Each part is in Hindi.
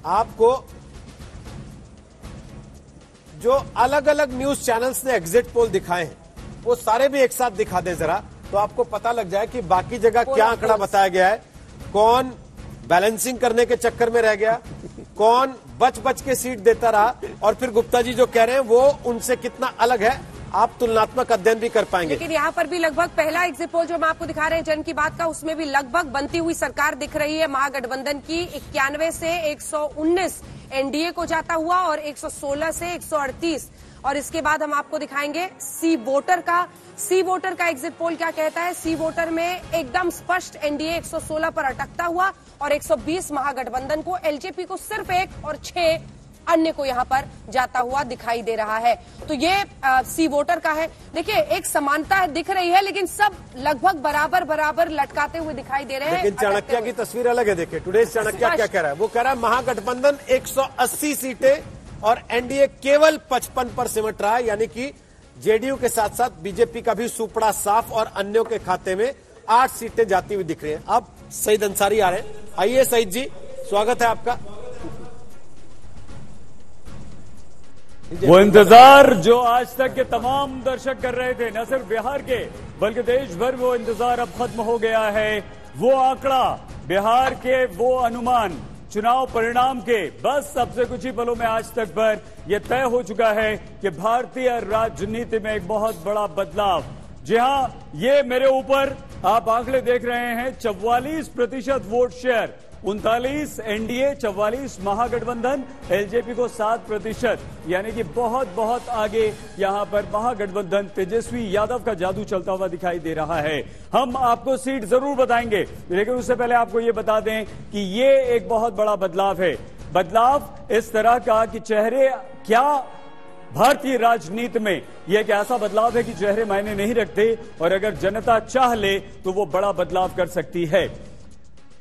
आपको जो अलग अलग न्यूज चैनल्स ने एग्जिट पोल दिखाए हैं वो सारे भी एक साथ दिखा दें जरा, तो आपको पता लग जाए कि बाकी जगह क्या आंकड़ा बताया गया है, कौन बैलेंसिंग करने के चक्कर में रह गया, कौन बच बच के सीट देता रहा, और फिर गुप्ता जी जो कह रहे हैं वो उनसे कितना अलग है, आप तुलनात्मक अध्ययन भी कर पाएंगे। लेकिन यहाँ पर भी लगभग पहला एग्जिट पोल जो हम आपको दिखा रहे हैं जन की बात का, उसमें भी लगभग बनती हुई सरकार दिख रही है महागठबंधन की। 91 से 119 एनडीए को जाता हुआ और 116 से 138। और इसके बाद हम आपको दिखाएंगे सी वोटर का एग्जिट पोल क्या कहता है। सी वोटर में एकदम स्पष्ट एनडीए 116 पर अटकता हुआ और 120 महागठबंधन को, एलजेपी को सिर्फ 1 और 6 अन्य को यहां पर जाता हुआ दिखाई दे रहा है। तो ये सी वोटर का है। देखिए एक समानता दिख रही है लेकिन सब लगभग बराबर लटकाते हुए दिखाई दे रहे हैं। लेकिन चाणक्य की तस्वीर अलग है। देखिए टुडे चाणक्य क्या कह रहा है, वो कह रहा है महागठबंधन 180 सीटें और एनडीए केवल 55 पर सिमट रहा है, यानी कि जेडीयू के साथ साथ बीजेपी का भी सुपड़ा साफ और अन्यों के खाते में 8 सीटें जाती हुई दिख रही हैं। अब सईद अंसारी आ रहे हैं। आइए सईद जी, स्वागत है आपका। वो इंतजार जो आज तक के तमाम दर्शक कर रहे थे, न सिर्फ बिहार के बल्कि देश भर, वो इंतजार अब खत्म हो गया है। वो आंकड़ा, बिहार के वो अनुमान चुनाव परिणाम के बस अब से कुछ ही पलों में आज तक पर यह तय हो चुका है कि भारतीय राजनीति में एक बहुत बड़ा बदलाव। जी हां, ये मेरे ऊपर आप आंकड़े देख रहे हैं। 44% वोट शेयर, 39 एनडीए, 44 महागठबंधन, एलजेपी को 7%, यानी कि बहुत आगे यहां पर महागठबंधन तेजस्वी यादव का जादू चलता हुआ दिखाई दे रहा है। हम आपको सीट जरूर बताएंगे, लेकिन उससे पहले आपको यह बता दें कि ये एक बहुत बड़ा बदलाव है। बदलाव इस तरह का कि चेहरे क्या, भारतीय राजनीति में यह एक ऐसा बदलाव है कि चेहरे मायने नहीं रखते और अगर जनता चाह ले तो वो बड़ा बदलाव कर सकती है।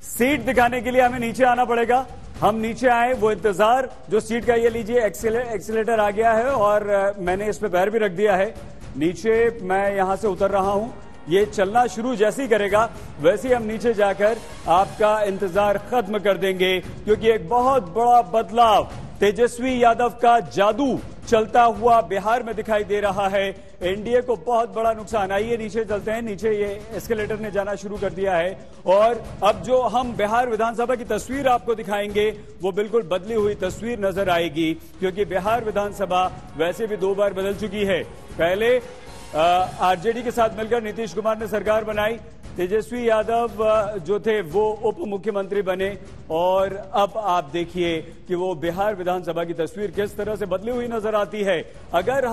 सीट दिखाने के लिए हमें नीचे आना पड़ेगा। हम नीचे आए, वो इंतजार जो सीट का, ये लीजिए एक्सीलेटर आ गया है और मैंने इस पे पैर भी रख दिया है। नीचे मैं यहां से उतर रहा हूं, ये चलना शुरू जैसे ही करेगा वैसे ही हम नीचे जाकर आपका इंतजार खत्म कर देंगे, क्योंकि एक बहुत बड़ा बदलाव, तेजस्वी यादव का जादू चलता हुआ बिहार में दिखाई दे रहा है। एनडीए को बहुत बड़ा नुकसान। आइए नीचे चलते हैं। नीचे ये एस्केलेटर ने जाना शुरू कर दिया है और अब जो हम बिहार विधानसभा की तस्वीर आपको दिखाएंगे वो बिल्कुल बदली हुई तस्वीर नजर आएगी, क्योंकि बिहार विधानसभा वैसे भी 2 बार बदल चुकी है। पहले आरजेडी के साथ मिलकर नीतीश कुमार ने सरकार बनाई, तेजस्वी यादव जो थे वो उप मुख्यमंत्री बने और अब आप देखिए कि वो बिहार विधानसभा की तस्वीर किस तरह से बदली हुई नजर आती है। अगर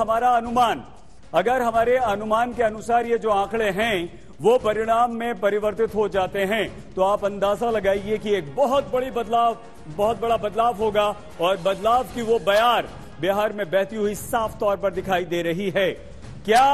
हमारे अनुमान के अनुसार ये जो आंकड़े हैं वो परिणाम में परिवर्तित हो जाते हैं तो आप अंदाजा लगाइए कि एक बहुत बड़ा बदलाव होगा और बदलाव की वो बयार बिहार में बहती हुई साफ तौर पर दिखाई दे रही है। क्या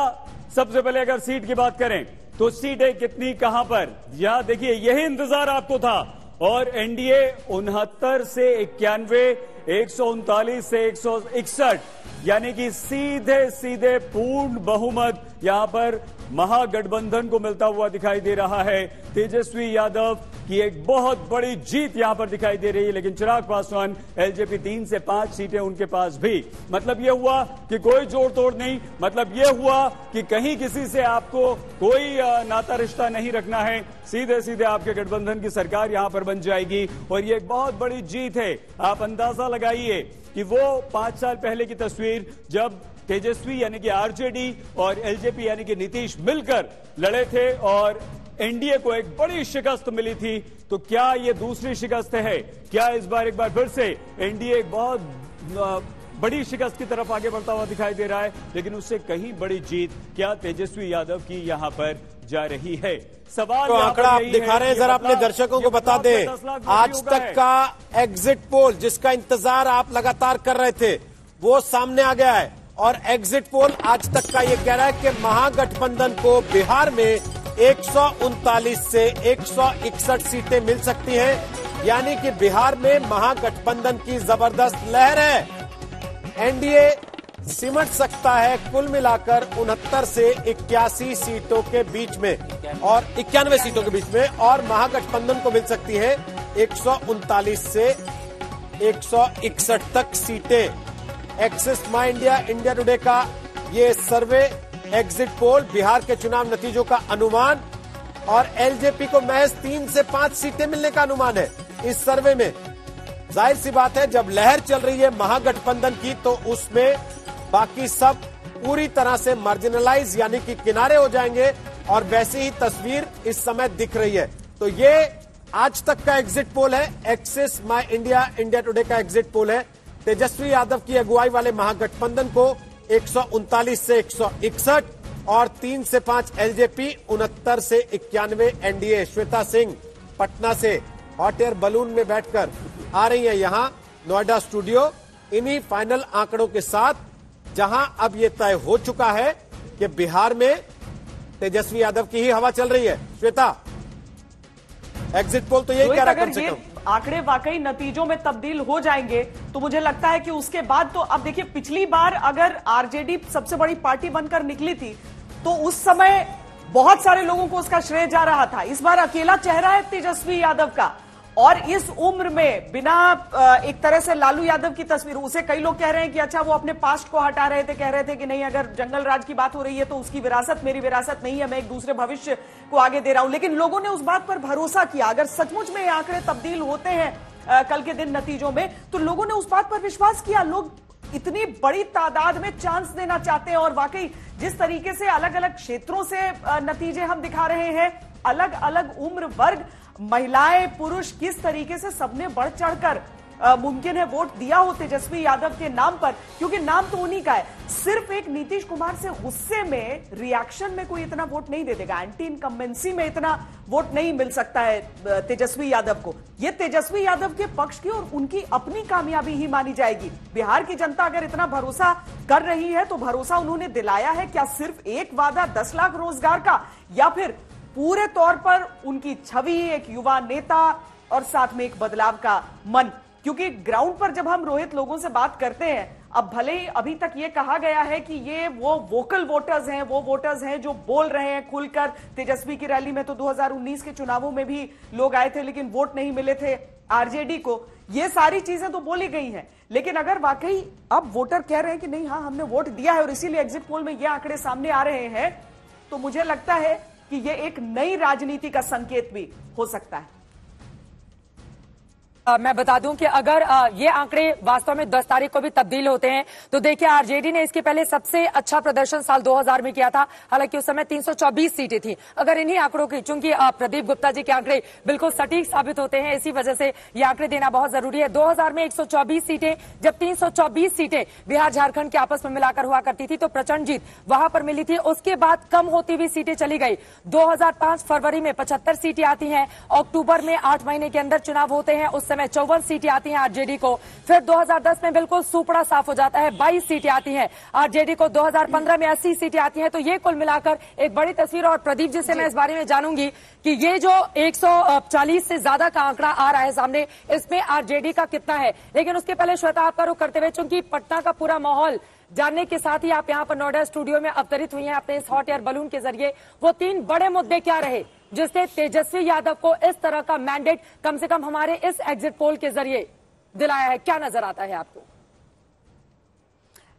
सबसे पहले अगर सीट की बात करें तो सीटें कितनी, कहां पर, यहां देखिए यही इंतजार आपको था और एनडीए 69 से 91, 139 से 161, यानी कि सीधे पूर्ण बहुमत यहां पर महागठबंधन को मिलता हुआ दिखाई दे रहा है। तेजस्वी यादव की एक बहुत बड़ी जीत यहां पर दिखाई दे रही है, लेकिन चिराग पासवान, एलजेपी 3 से 5 सीटें उनके पास भी। मतलब यह हुआ कि कोई जोड़ तोड़ नहीं, मतलब यह हुआ कि कहीं किसी से आपको कोई नाता रिश्ता नहीं रखना है, सीधे आपके गठबंधन की सरकार यहां पर बन जाएगी और ये एक बहुत बड़ी जीत है। आप अंदाजा लगाइए कि वो 5 साल पहले की तस्वीर जब तेजस्वी यानी कि आरजेडी और एलजेपी यानी कि नीतीश मिलकर लड़े थे और एनडीए को एक बड़ी शिकस्त मिली थी, तो क्या ये दूसरी शिकस्त है? क्या इस बार एक बार फिर से एनडीए एक बहुत बड़ी शिकस्त की तरफ आगे बढ़ता हुआ दिखाई दे रहा है? लेकिन उससे कहीं बड़ी जीत क्या तेजस्वी यादव की यहां पर जा रही है? सवाल तो आंकड़ा आप दिखा रहे हैं, जरा अपने दर्शकों को बता दें। आज तक का एग्जिट पोल जिसका इंतजार आप लगातार कर रहे थे वो सामने आ गया है और एग्जिट पोल आज तक का ये कह रहा है कि महागठबंधन को बिहार में 139 से 161 सीटें मिल सकती हैं, यानी कि बिहार में महागठबंधन की जबरदस्त लहर है। एनडीए सिमट सकता है कुल मिलाकर 69 से 81 सीटों के बीच में और 91 सीटों के बीच में, और महागठबंधन को मिल सकती है 139 से 161 तक सीटें। एक्सिस माई इंडिया, इंडिया टुडे का ये सर्वे एग्जिट पोल, बिहार के चुनाव नतीजों का अनुमान, और एलजेपी को महज 3 से 5 सीटें मिलने का अनुमान है इस सर्वे में। जाहिर सी बात है, जब लहर चल रही है महागठबंधन की तो उसमें बाकी सब पूरी तरह से मार्जिनलाइज यानी कि किनारे हो जाएंगे, और वैसी ही तस्वीर इस समय दिख रही है। तो ये आज तक का एग्जिट पोल है, एक्सिस माई इंडिया, इंडिया टुडे का एग्जिट पोल है। तेजस्वी यादव की अगुवाई वाले महागठबंधन को 139 से 161 और 3 से 5 एलजेपी, 69 से 91 एनडीए। श्वेता सिंह पटना से हॉट एयर बलून में बैठकर आ रही है यहां नोएडा स्टूडियो, इन्हीं फाइनल आंकड़ों के साथ, जहां अब यह तय हो चुका है कि बिहार में तेजस्वी यादव की ही हवा चल रही है। श्वेता, एग्जिट पोल तो यही कह रहा है कम से कम। आंकड़े वाकई नतीजों में तब्दील हो जाएंगे तो मुझे लगता है कि उसके बाद तो, अब देखिए, पिछली बार अगर आरजेडी सबसे बड़ी पार्टी बनकर निकली थी तो उस समय बहुत सारे लोगों को उसका श्रेय जा रहा था। इस बार अकेला चेहरा है तेजस्वी यादव का, और इस उम्र में बिना एक तरह से लालू यादव की तस्वीर, उसे कई लोग कह रहे हैं कि अच्छा वो अपने पास्ट को हटा रहे थे, कह रहे थे कि नहीं, अगर जंगल राज की बात हो रही है तो उसकी विरासत मेरी विरासत नहीं है, मैं एक दूसरे भविष्य को आगे दे रहा हूं। लेकिन लोगों ने उस बात पर भरोसा किया। अगर सचमुच में ये आंकड़े तब्दील होते हैं कल के दिन नतीजों में, तो लोगों ने उस बात पर विश्वास किया। लोग इतनी बड़ी तादाद में चांस देना चाहते हैं, और वाकई जिस तरीके से अलग अलग क्षेत्रों से नतीजे हम दिखा रहे हैं, अलग अलग उम्र वर्ग, महिलाएं, पुरुष, किस तरीके से सबने बढ़ चढ़कर मुमकिन है वोट दिया हो तेजस्वी यादव के नाम पर, क्योंकि नाम तो उन्हीं का है। सिर्फ एक नीतीश कुमार से गुस्से में, रिएक्शन में कोई इतना वोट नहीं दे देगा, एंटी इनकम्बेंसी में इतना वोट नहीं मिल सकता है तेजस्वी यादव को। यह तेजस्वी यादव के पक्ष की और उनकी अपनी कामयाबी ही मानी जाएगी। बिहार की जनता अगर इतना भरोसा कर रही है तो भरोसा उन्होंने दिलाया है क्या सिर्फ एक वादा 10 लाख रोजगार का, या फिर पूरे तौर पर उनकी छवि, एक युवा नेता और साथ में एक बदलाव का मन? क्योंकि ग्राउंड पर जब हम रोहित लोगों से बात करते हैं, अब भले ही अभी तक ये कहा गया है कि ये वो वोकल वोटर्स हैं, वो वोटर्स हैं जो बोल रहे हैं खुलकर। तेजस्वी की रैली में तो 2019 के चुनावों में भी लोग आए थे लेकिन वोट नहीं मिले थे आरजेडी को। ये सारी चीजें तो बोली गई हैं, लेकिन अगर वाकई अब वोटर कह रहे हैं कि नहीं, हाँ हमने वोट दिया है और इसीलिए एग्जिट पोल में ये आंकड़े सामने आ रहे हैं, तो मुझे लगता है कि ये एक नई राजनीति का संकेत भी हो सकता है। मैं बता दूं कि अगर ये आंकड़े वास्तव में 10 तारीख को भी तब्दील होते हैं तो देखिए, आरजेडी ने इसके पहले सबसे अच्छा प्रदर्शन साल 2000 में किया था, हालांकि उस समय 324 सीटें थी। अगर इन्हीं आंकड़ों की, चूंकि प्रदीप गुप्ता जी के आंकड़े बिल्कुल सटीक साबित होते हैं, इसी वजह से ये आंकड़े देना बहुत जरूरी है। 2000 में 124 सीटें, जब 324 सीटें बिहार झारखंड के आपस में मिलाकर हुआ करती थी तो प्रचंड जीत वहां पर मिली थी। उसके बाद कम होती हुई सीटें चली गई। 2005 फरवरी में 75 सीटें आती हैं, अक्टूबर में 8 महीने के अंदर चुनाव होते हैं, उस समय 54 सीटें आती हैं आरजेडी को। फिर 2010 में बिल्कुल सुपड़ा साफ हो जाता है, 22 सीटें आती हैं आरजेडी को। 2015 में 80 सीटें आती हैं। तो ये कुल मिलाकर एक बड़ी तस्वीर। और प्रदीप जी से मैं इस बारे में जानूंगी कि ये जो 140 से ज्यादा का आंकड़ा आ रहा है सामने, इसमें आरजेडी का कितना है। लेकिन उसके पहले श्वेता, आपका रुख करते हुए, चूंकि पटना का पूरा माहौल जानने के साथ ही आप यहाँ पर नोएडा स्टूडियो में अवतरित हुई हैं अपने इस हॉट एयर बलून के जरिए, वो 3 बड़े मुद्दे क्या रहे जिसने तेजस्वी यादव को इस तरह का मैंडेट कम से कम हमारे इस एग्जिट पोल के जरिए दिलाया है? क्या नजर आता है आपको?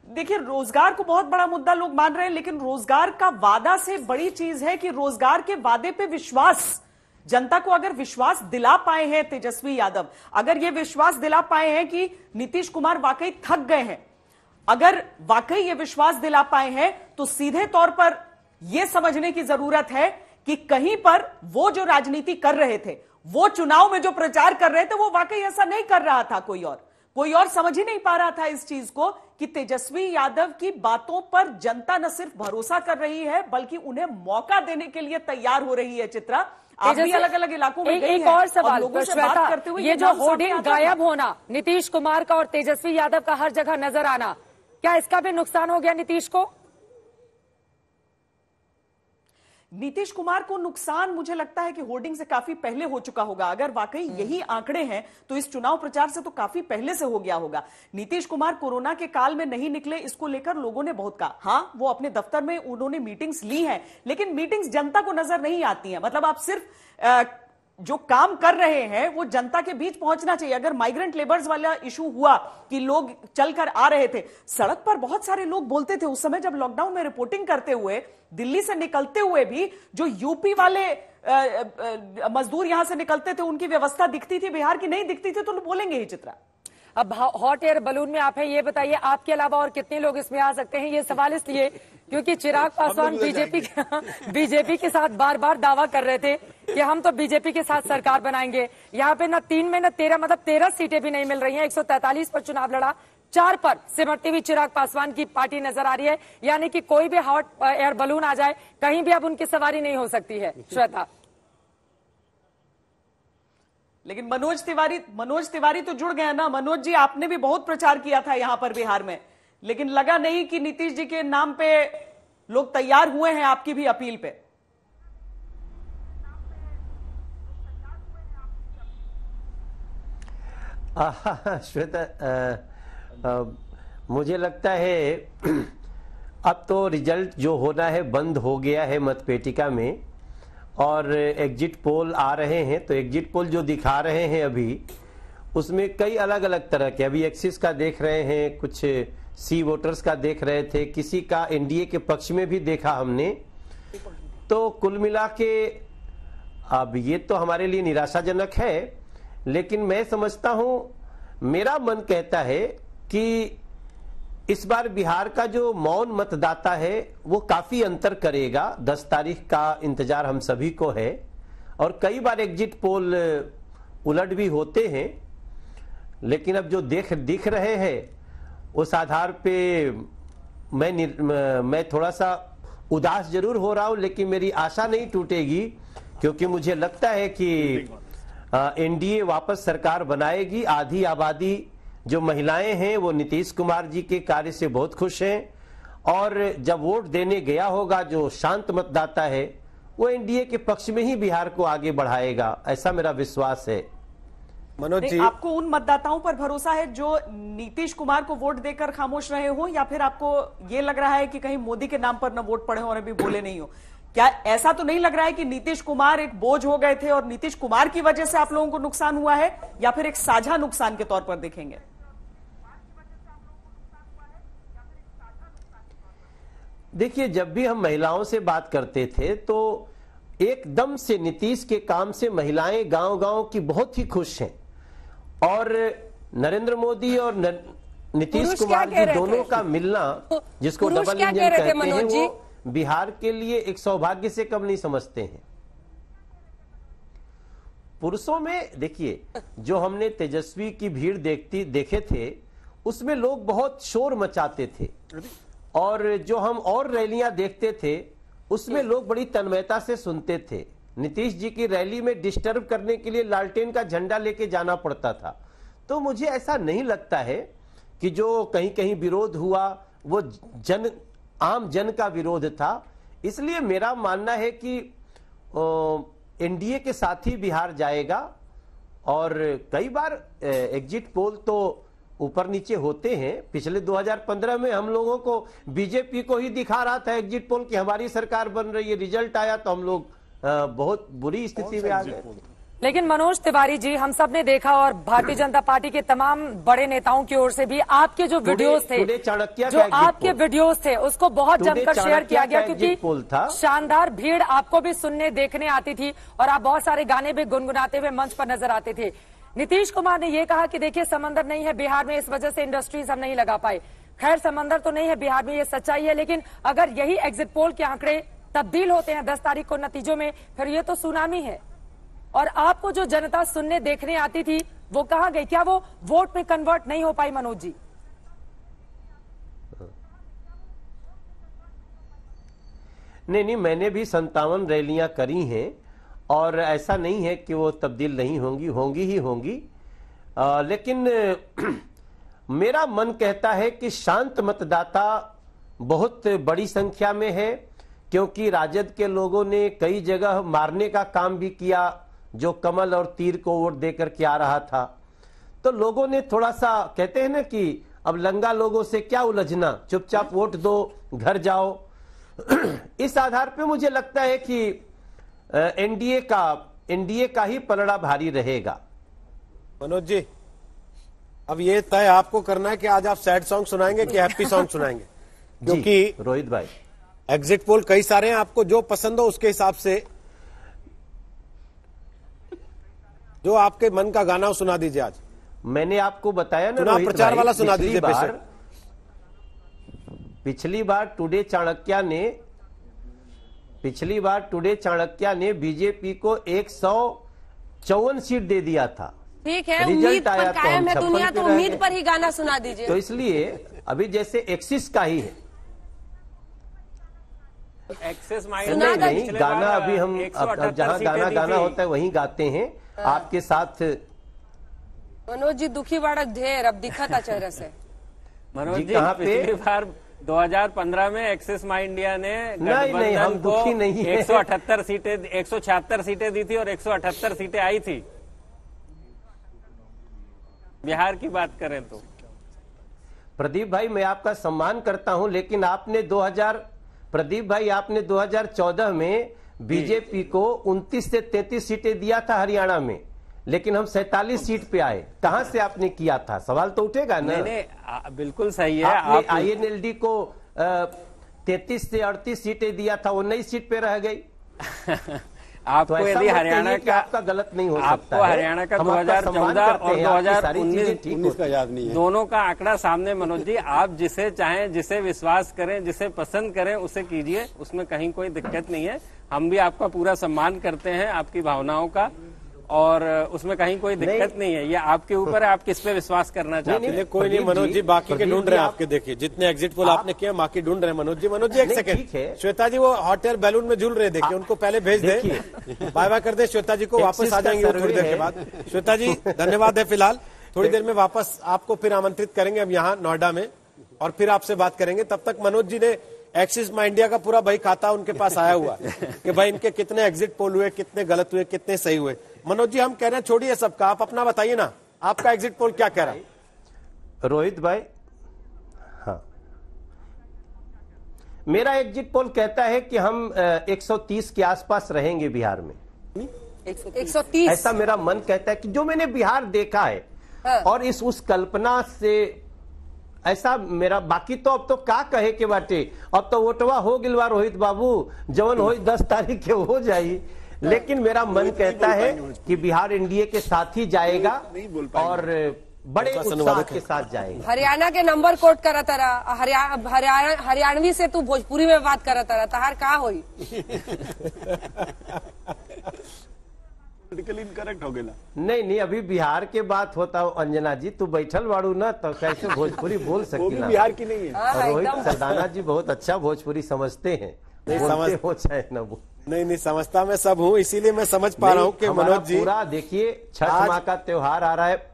देखिए, रोजगार को बहुत बड़ा मुद्दा लोग मान रहे हैं, लेकिन रोजगार का वादा से बड़ी चीज है कि रोजगार के वादे पे विश्वास, जनता को अगर विश्वास दिला पाए हैं तेजस्वी यादव, अगर ये विश्वास दिला पाए हैं कि नीतीश कुमार वाकई थक गए हैं, अगर वाकई ये विश्वास दिला पाए हैं, तो सीधे तौर पर यह समझने की जरूरत है कि कहीं पर वो जो राजनीति कर रहे थे, वो चुनाव में जो प्रचार कर रहे थे, वो वाकई ऐसा नहीं कर रहा था। कोई और समझ ही नहीं पा रहा था इस चीज को कि तेजस्वी यादव की बातों पर जनता न सिर्फ भरोसा कर रही है बल्कि उन्हें मौका देने के लिए तैयार हो रही है। चित्रा, आप भी अलग अलग इलाकों में गई एक और सवाल, लोगों से बात करते हुए, ये जो होर्डिंग गायब होना, नीतीश कुमार का और तेजस्वी यादव का हर जगह नजर आना, क्या इसका भी नुकसान हो गया नीतीश को? नीतीश कुमार को नुकसान मुझे लगता है कि होर्डिंग से काफी पहले हो चुका होगा। अगर वाकई यही आंकड़े हैं तो इस चुनाव प्रचार से तो काफी पहले से हो गया होगा। नीतीश कुमार कोरोना के काल में नहीं निकले, इसको लेकर लोगों ने बहुत कहा। हाँ, वो अपने दफ्तर में उन्होंने मीटिंग्स ली हैं, लेकिन मीटिंग्स जनता को नजर नहीं आती हैं। मतलब आप सिर्फ जो काम कर रहे हैं वो जनता के बीच पहुंचना चाहिए। अगर माइग्रेंट लेबर्स वाला इशू हुआ कि लोग चलकर आ रहे थे सड़क पर, बहुत सारे लोग बोलते थे उस समय जब लॉकडाउन में रिपोर्टिंग करते हुए, दिल्ली से निकलते हुए भी जो यूपी वाले मजदूर यहां से निकलते थे उनकी व्यवस्था दिखती थी, बिहार की नहीं दिखती थी, तो लोग बोलेंगे ही चित्रा। अब हॉट एयर बलून में आप हैं, ये बताइए आपके अलावा और कितने लोग इसमें आ सकते हैं? ये सवाल इसलिए क्योंकि चिराग पासवान बीजेपी के साथ बार बार दावा कर रहे थे कि हम तो बीजेपी के साथ सरकार बनाएंगे। यहाँ पे ना 3 में ना 13, मतलब 13 सीटें भी नहीं मिल रही हैं। 143 पर चुनाव लड़ा, 4 पर सिमटती हुई चिराग पासवान की पार्टी नजर आ रही है। यानी कि कोई भी हॉट एयर बलून आ जाए, कहीं भी अब उनकी सवारी नहीं हो सकती है। श्वेता, लेकिन मनोज तिवारी तो जुड़ गए ना। मनोज जी, आपने भी बहुत प्रचार किया था यहां पर बिहार में, लेकिन लगा नहीं कि नीतीश जी के नाम पे लोग तैयार हुए हैं आपकी भी अपील पे। श्वेता, मुझे लगता है अब तो रिजल्ट जो होना है बंद हो गया है मतपेटिका में, और एग्जिट पोल आ रहे हैं। तो एग्जिट पोल जो दिखा रहे हैं अभी, उसमें कई अलग अलग तरह के, अभी एक्सिस का देख रहे हैं, कुछ सी वोटर्स का देख रहे थे, किसी का एनडीए के पक्ष में भी देखा हमने। तो कुल मिला के अब ये तो हमारे लिए निराशाजनक है, लेकिन मैं समझता हूं, मेरा मन कहता है कि इस बार बिहार का जो मौन मतदाता है वो काफी अंतर करेगा। 10 तारीख का इंतजार हम सभी को है, और कई बार एग्जिट पोल उलट भी होते हैं, लेकिन अब जो दिख रहे हैं उस आधार पे मैं थोड़ा सा उदास जरूर हो रहा हूं, लेकिन मेरी आशा नहीं टूटेगी, क्योंकि मुझे लगता है कि एनडीए वापस सरकार बनाएगी। आधी आबादी जो महिलाएं हैं वो नीतीश कुमार जी के कार्य से बहुत खुश हैं, और जब वोट देने गया होगा जो शांत मतदाता है वो एनडीए के पक्ष में ही बिहार को आगे बढ़ाएगा, ऐसा मेरा विश्वास है। मनोज जी, आपको उन मतदाताओं पर भरोसा है जो नीतीश कुमार को वोट देकर खामोश रहे हो, या फिर आपको ये लग रहा है कि कहीं मोदी के नाम पर न वोट पड़े हो और अभी बोले नहीं हो? क्या ऐसा तो नहीं लग रहा है कि नीतीश कुमार एक बोझ हो गए थे और नीतीश कुमार की वजह से आप लोगों को नुकसान हुआ है, या फिर एक साझा नुकसान के तौर पर देखेंगे? देखिए, जब भी हम महिलाओं से बात करते थे तो एकदम से नीतीश के काम से महिलाएं गांव-गांव की बहुत ही खुश हैं, और नरेंद्र मोदी और नीतीश कुमार जी दोनों का मिलना, जिसको डबल इंजन कहते हैं, वो बिहार के लिए एक सौभाग्य से कम नहीं समझते हैं। पुरुषों में देखिए, जो हमने तेजस्वी की भीड़ देखे थे, उसमें लोग बहुत शोर मचाते थे, और जो हम और रैलियां देखते थे उसमें लोग बड़ी तन्मयता से सुनते थे। नीतीश जी की रैली में डिस्टर्ब करने के लिए लालटेन का झंडा लेके जाना पड़ता था। तो मुझे ऐसा नहीं लगता है कि जो कहीं कहीं विरोध हुआ वो आम जन का विरोध था। इसलिए मेरा मानना है कि एनडीए के साथ ही बिहार जाएगा, और कई बार एग्जिट पोल तो ऊपर नीचे होते हैं। पिछले 2015 में हम लोगों को बीजेपी को ही दिखा रहा था एग्जिट पोल कि हमारी सरकार बन रही है, रिजल्ट आया तो हम लोग बहुत बुरी स्थिति में आ गए। लेकिन मनोज तिवारी जी, हम सब ने देखा, और भारतीय जनता पार्टी के तमाम बड़े नेताओं की ओर से भी आपके जो वीडियोस थे, जो आपके वीडियोस थे, उसको बहुत जमकर शेयर किया गया, क्योंकि शानदार भीड़ आपको भी सुनने देखने आती थी, और आप बहुत सारे गाने भी गुनगुनाते हुए मंच पर नजर आते थे। नीतीश कुमार ने यह कहा कि देखिए, समंदर नहीं है बिहार में, इस वजह से इंडस्ट्रीज हम नहीं लगा पाए। खैर, समंदर तो नहीं है बिहार में, ये सच्चाई है, लेकिन अगर यही एग्जिट पोल के आंकड़े तब्दील होते हैं 10 तारीख को नतीजों में, फिर ये तो सुनामी है। और आपको जो जनता सुनने देखने आती थी वो कहां गई? क्या वो वोट में कन्वर्ट नहीं हो पाई? मनोज जी, नहीं, मैंने भी 57 रैलियां करी हैं, और ऐसा नहीं है कि वो तब्दील नहीं होंगी ही होंगी। लेकिन मेरा मन कहता है कि शांत मतदाता बहुत बड़ी संख्या में है, क्योंकि राजद के लोगों ने कई जगह मारने का काम भी किया, जो कमल और तीर को वोट देकर के आ रहा था। तो लोगों ने थोड़ा सा, कहते हैं ना कि अब लंगा लोगों से क्या उलझना, चुपचाप वोट दो, घर जाओ। इस आधार पे मुझे लगता है कि एनडीए का एनडीए का ही पलड़ा भारी रहेगा। मनोज जी, अब ये तय आपको करना है कि आज आप सैड सॉन्ग सुनाएंगे कि हैप्पी सॉन्ग सुनाएंगे, क्योंकि रोहित भाई एग्जिट पोल कई सारे हैं, आपको जो पसंद हो उसके हिसाब से जो आपके मन का गाना सुना दीजिए। आज मैंने आपको बताया ना चुनाव प्रचार वाला सुना दीजिए। पिछली बार टुडे चाणक्य ने बीजेपी को 154 सीट दे दिया था। ठीक है, रिजल्ट उम्मीद आया पर कायम है दुनिया, तो उम्मीद पर ही गाना सुना दीजिए। तो इसलिए अभी जैसे एक्सिस का ही है, एक्सेस नहीं गाना अभी हम अब जहां गाना होता है वहीं गाते हैं आपके साथ। मनोज जी दुखी बाड़क ढेर अब दिखा था चेहरे से। मनोज जी पिछली बार 2015 में एक्सिस माई इंडिया ने नहीं हम दुखी नहीं है। 176 सीटें दी थी और 178 सीटें आई थी। बिहार की बात करें तो प्रदीप भाई मैं आपका सम्मान करता हूं, लेकिन आपने 2014 में बीजेपी को 29 से 33 सीटें दिया था हरियाणा में, लेकिन हम 47 सीट पे आए। कहां से आपने किया था? सवाल तो उठेगा ना। नहीं, बिल्कुल सही है। आपने आईएनएलडी को 33 से 38 सीटें दिया था, 19 सीट पे रह गई। आपको तो यदि हरियाणा का आपका गलत नहीं हो सकता आपको हरियाणा का 2014 और 2019 का याद नहीं है। दोनों का आंकड़ा सामने। मनोज जी आप जिसे चाहें, जिसे विश्वास करें, जिसे पसंद करें उसे कीजिए, उसमें कहीं कोई दिक्कत नहीं है। हम भी आपका पूरा सम्मान करते हैं, आपकी भावनाओं का, और उसमें कहीं कोई दिक्कत नहीं है। ये आपके ऊपर है, आप किस पे विश्वास करना चाहते हैं। कोई नहीं मनोज जी, बाकी के ढूंढ रहे हैं आपके। देखिए जितने एग्जिट पोल आपने किए बाकी ढूंढ रहे हैं मनोज जी। एक सेकंड, श्वेता जी वो हॉट एयर बैलून में झूल रहे, देखिए उनको पहले भेज दे, बाय बाय कर दे श्वेता जी को, वापस आ जाएंगे थोड़ी देर के बाद। श्वेता जी धन्यवाद है, फिलहाल थोड़ी देर में वापस आपको फिर आमंत्रित करेंगे अब यहाँ नोएडा में, और फिर आपसे बात करेंगे। तब तक मनोज जी ने एक्सिस माई इंडिया का पूरा भाई खाता उनके पास आया हुआ कि भाई इनके कितने एग्जिट पोल हुए, कितने गलत हुए, कितने सही हुए। मनोज जी हम कह रहे हैं छोड़िए सबका, आप अपना बताइए ना, आपका एग्जिट पोल क्या कह रहा है? रोहित भाई, हाँ मेरा एग्जिट पोल कहता है कि हम 130 के आसपास रहेंगे बिहार में। 130 ऐसा मेरा मन कहता है कि जो मैंने बिहार देखा है, हाँ। और उस कल्पना से ऐसा मेरा, बाकी तो अब तो क्या कहे के बाटे, अब तो वोटवा हो गिलवा रोहित बाबू, जवन हो 10 तारीख के हो जाई। लेकिन मेरा मन कहता है कि बिहार एनडीए के साथ ही जाएगा और बड़े उत्साह के साथ जाएगा। हरियाणा के नंबर कोट करत रहा, हरियाणवी से तू भोजपुरी में बात करत रहा, तहार का होई? इनकरेक्ट हो गया। नहीं अभी बिहार के बात होता हो। अंजना जी तू बैठल वाड़ू ना, तो कैसे भोजपुरी बोल सकती ना? बिहार की नहीं है। रोहित सरदाना जी बहुत अच्छा भोजपुरी समझते हैं, बोलते हो चाहे ना वो। नहीं समझता मैं सब हूँ, इसीलिए मैं समझ पा रहा हूँ कि मनोज जी पूरा देखिए छठ माँ का त्योहार आ रहा है।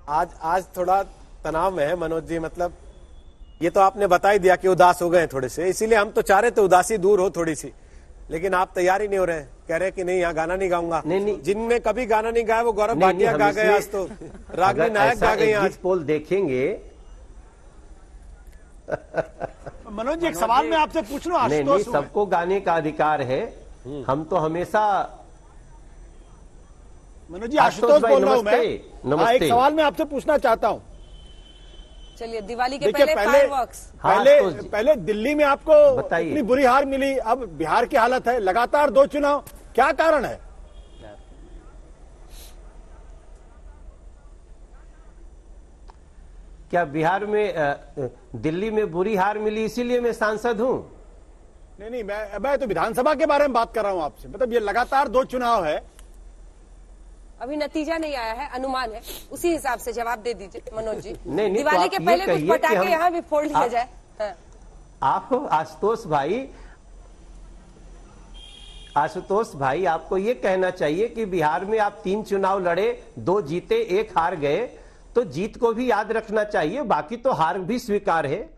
आज थोड़ा तनाव में है मनोज जी, मतलब ये तो आपने बता ही दिया कि उदास हो गए थोड़े से, इसीलिए हम तो चाह रहे थे उदासी दूर हो थोड़ी सी, लेकिन आप तैयार ही नहीं हो रहे, कह रहे कि नहीं यहाँ गाना नहीं गाऊंगा। नहीं। जिनने कभी गाना नहीं गाया वो गौरव भाटिया गा गए, आज तो रागिनी नायक गा गई। आज पोल देखेंगे। मनोज जी एक सवाल मैं आपसे पूछ लूं, नहीं सबको गाने का अधिकार है, हम तो हमेशा। मनोज जी आशुतोष बोल रहा हूं मैं। नमस्ते। एक सवाल मैं आपसे पूछना चाहता हूं। चलिए दिवाली के पहले फायरवर्क्स। पहले दिल्ली में आपको इतनी बुरी हार मिली, अब बिहार की हालत है, लगातार 2 चुनाव, क्या कारण है? क्या बिहार में दिल्ली में बुरी हार मिली इसीलिए मैं सांसद हूं? नहीं मैं तो विधानसभा के बारे में बात कर रहा हूं आपसे। मतलब ये लगातार 2 चुनाव है, अभी नतीजा नहीं आया है, अनुमान है, उसी हिसाब से जवाब दे दीजिए मनोज जी। नहीं दिवाली तो के पहले कुछ पटाखे यहाँ भी फोड़ लिया जाए। हाँ। आप आशुतोष भाई आपको ये कहना चाहिए कि बिहार में आप 3 चुनाव लड़े, 2 जीते 1 हार गए, तो जीत को भी याद रखना चाहिए, बाकी तो हार भी स्वीकार है।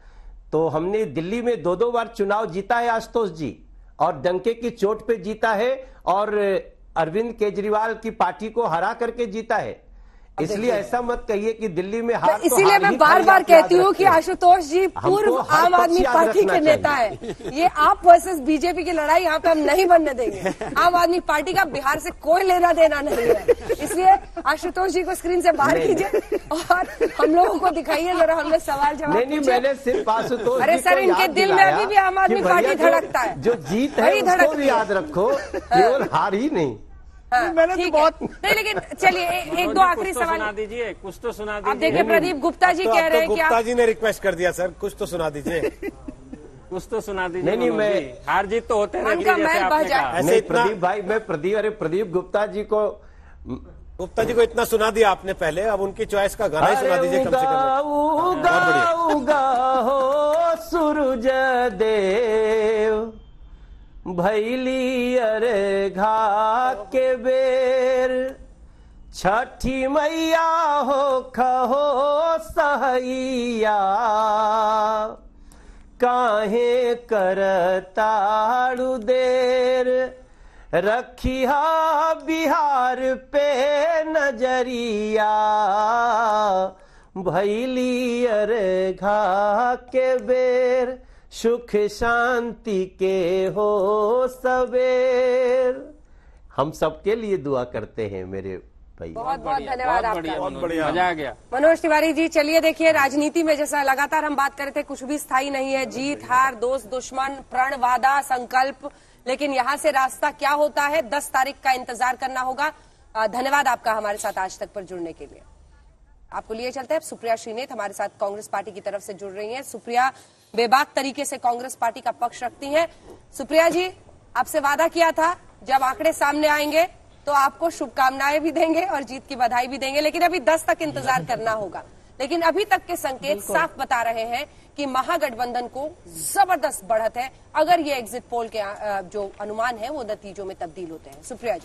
तो हमने दिल्ली में 2 बार चुनाव जीता है आशुतोष जी, और डंके की चोट पे जीता है, और अरविंद केजरीवाल की पार्टी को हरा करके जीता है। इसलिए ऐसा मत कहिए कि दिल्ली में हार, इसीलिए मैं बार बार कहती हूँ कि आशुतोष जी पूर्व आम आदमी पार्टी के नेता है। ये आप वर्सेस बीजेपी की लड़ाई यहाँ पे हम नहीं बनने देंगे। आम आदमी पार्टी का बिहार से कोई लेना देना नहीं है। इसलिए आशुतोष जी को स्क्रीन से बाहर कीजिए और हम लोगों को दिखाइए जरा, हमने सवाल जवाब नहीं, मैंने सिर्फ आशुतोष। अरे सर, इनके दिल में अभी भी आम आदमी पार्टी धड़कता है। जो जीत है उसको भी याद रखो, केवल हार ही नहीं। मैंने तो बहुत नहीं, लेकिन चलिए एक दो आखिरी सवाल सुना दीजिए, कुछ तो सुना दीजिए। आप देखिए प्रदीप गुप्ता जी कह रहे हैं कि गुप्ता जी ने रिक्वेस्ट कर दिया सर, कुछ तो सुना दीजिए। कुछ तो सुना दीजिए। नहीं, मैं हार जीत तो होते मन का मैल बह जाए। नहीं प्रदीप भाई, मैं प्रदीप गुप्ता जी को इतना सुना दिया आपने पहले, अब उनकी चॉइस का गाना ही सुना दीजिए कम से कम। उगा उगा हो सूरज देव, भैली अरे घा के बेर, छठी मैया हो खहो सहैया, काहे करताड़ू देर, रखिया बिहार पे नजरिया, भैली अरे घा के बेर, सुख शांति के हो सवेर। हम सबके लिए दुआ करते हैं मेरे भाई। बहुत बहुत धन्यवाद आपका, बहुत बढ़िया, मजा आ गया। मनोज तिवारी जी। चलिए देखिए, राजनीति में जैसा लगातार हम बात कर रहे थे, कुछ भी स्थायी नहीं है। जीत हार, दोस्त दुश्मन, प्रण वादा संकल्प, लेकिन यहाँ से रास्ता क्या होता है 10 तारीख का इंतजार करना होगा। धन्यवाद आपका हमारे साथ आज तक पर जुड़ने के लिए। आपको लिए चलते हैं, सुप्रिया श्रीनेत हमारे साथ कांग्रेस पार्टी की तरफ से जुड़ रही हैं। सुप्रिया बेबाक तरीके से कांग्रेस पार्टी का पक्ष रखती हैं। सुप्रिया जी, आपसे वादा किया था जब आंकड़े सामने आएंगे तो आपको शुभकामनाएं भी देंगे और जीत की बधाई भी देंगे, लेकिन अभी 10 तक इंतजार करना होगा। लेकिन अभी तक के संकेत साफ बता रहे हैं कि महागठबंधन को जबरदस्त बढ़त है, अगर ये एग्जिट पोल के जो अनुमान है वो नतीजों में तब्दील होते हैं। सुप्रिया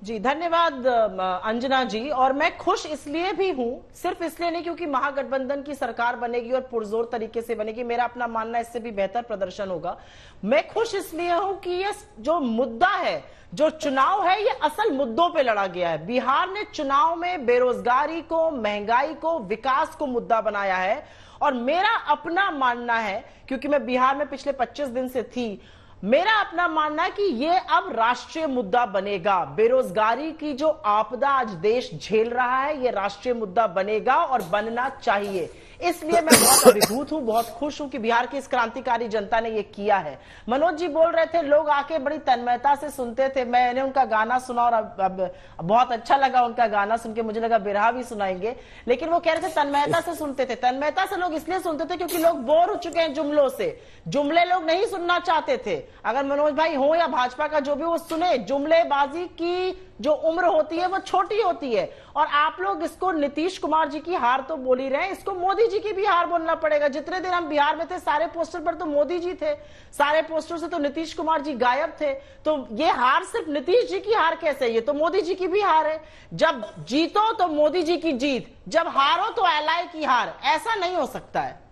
जी धन्यवाद अंजना जी। और मैं खुश इसलिए भी हूं, सिर्फ इसलिए नहीं क्योंकि महागठबंधन की सरकार बनेगी और पुरजोर तरीके से बनेगी, मेरा अपना मानना इससे भी बेहतर प्रदर्शन होगा। मैं खुश इसलिए हूं कि ये जो मुद्दा है, जो चुनाव है, ये असल मुद्दों पे लड़ा गया है। बिहार ने चुनाव में बेरोजगारी को, महंगाई को, विकास को मुद्दा बनाया है। और मेरा अपना मानना है, क्योंकि मैं बिहार में पिछले 25 दिन से थी, मेरा अपना मानना है कि ये अब राष्ट्रीय मुद्दा बनेगा। बेरोजगारी की जो आपदा आज देश झेल रहा है, ये राष्ट्रीय मुद्दा बनेगा और बनना चाहिए। इसलिए मैं बहुत अभिभूत हूं, बहुत खुश हूं कि बिहार की इस क्रांतिकारी जनता ने ये किया है। मनोज जी बोल रहे थे, लोग आके बड़ी तन्मयता से सुनते थे, मैंने उनका गाना सुना और अब बहुत अच्छा लगा उनका गाना सुन के, मुझे लगा बिरहा भी सुनाएंगे। लेकिन वो कह रहे थे तन्मयता से सुनते थे। तन्मयता से लोग इसलिए सुनते थे क्योंकि लोग बोर हो चुके हैं जुमलों से, जुमले लोग नहीं सुनना चाहते थे। अगर मनोज भाई हो या भाजपा का जो भी, वो सुने, जुमलेबाजी की जो उम्र होती है वो छोटी होती है। और आप लोग इसको नीतीश कुमार जी की हार तो बोल ही रहे हैं, इसको मोदी जी की भी हार बोलना पड़ेगा। जितने दिन हम बिहार में थे, सारे पोस्टर पर तो मोदी जी थे, सारे पोस्टर से तो नीतीश कुमार जी गायब थे। तो ये हार सिर्फ नीतीश जी की हार कैसे? ये तो मोदी जी की भी हार है। जब जीतो तो मोदी जी की जीत, जब हारो तो एलआई की हार। ऐसा नहीं हो सकता है।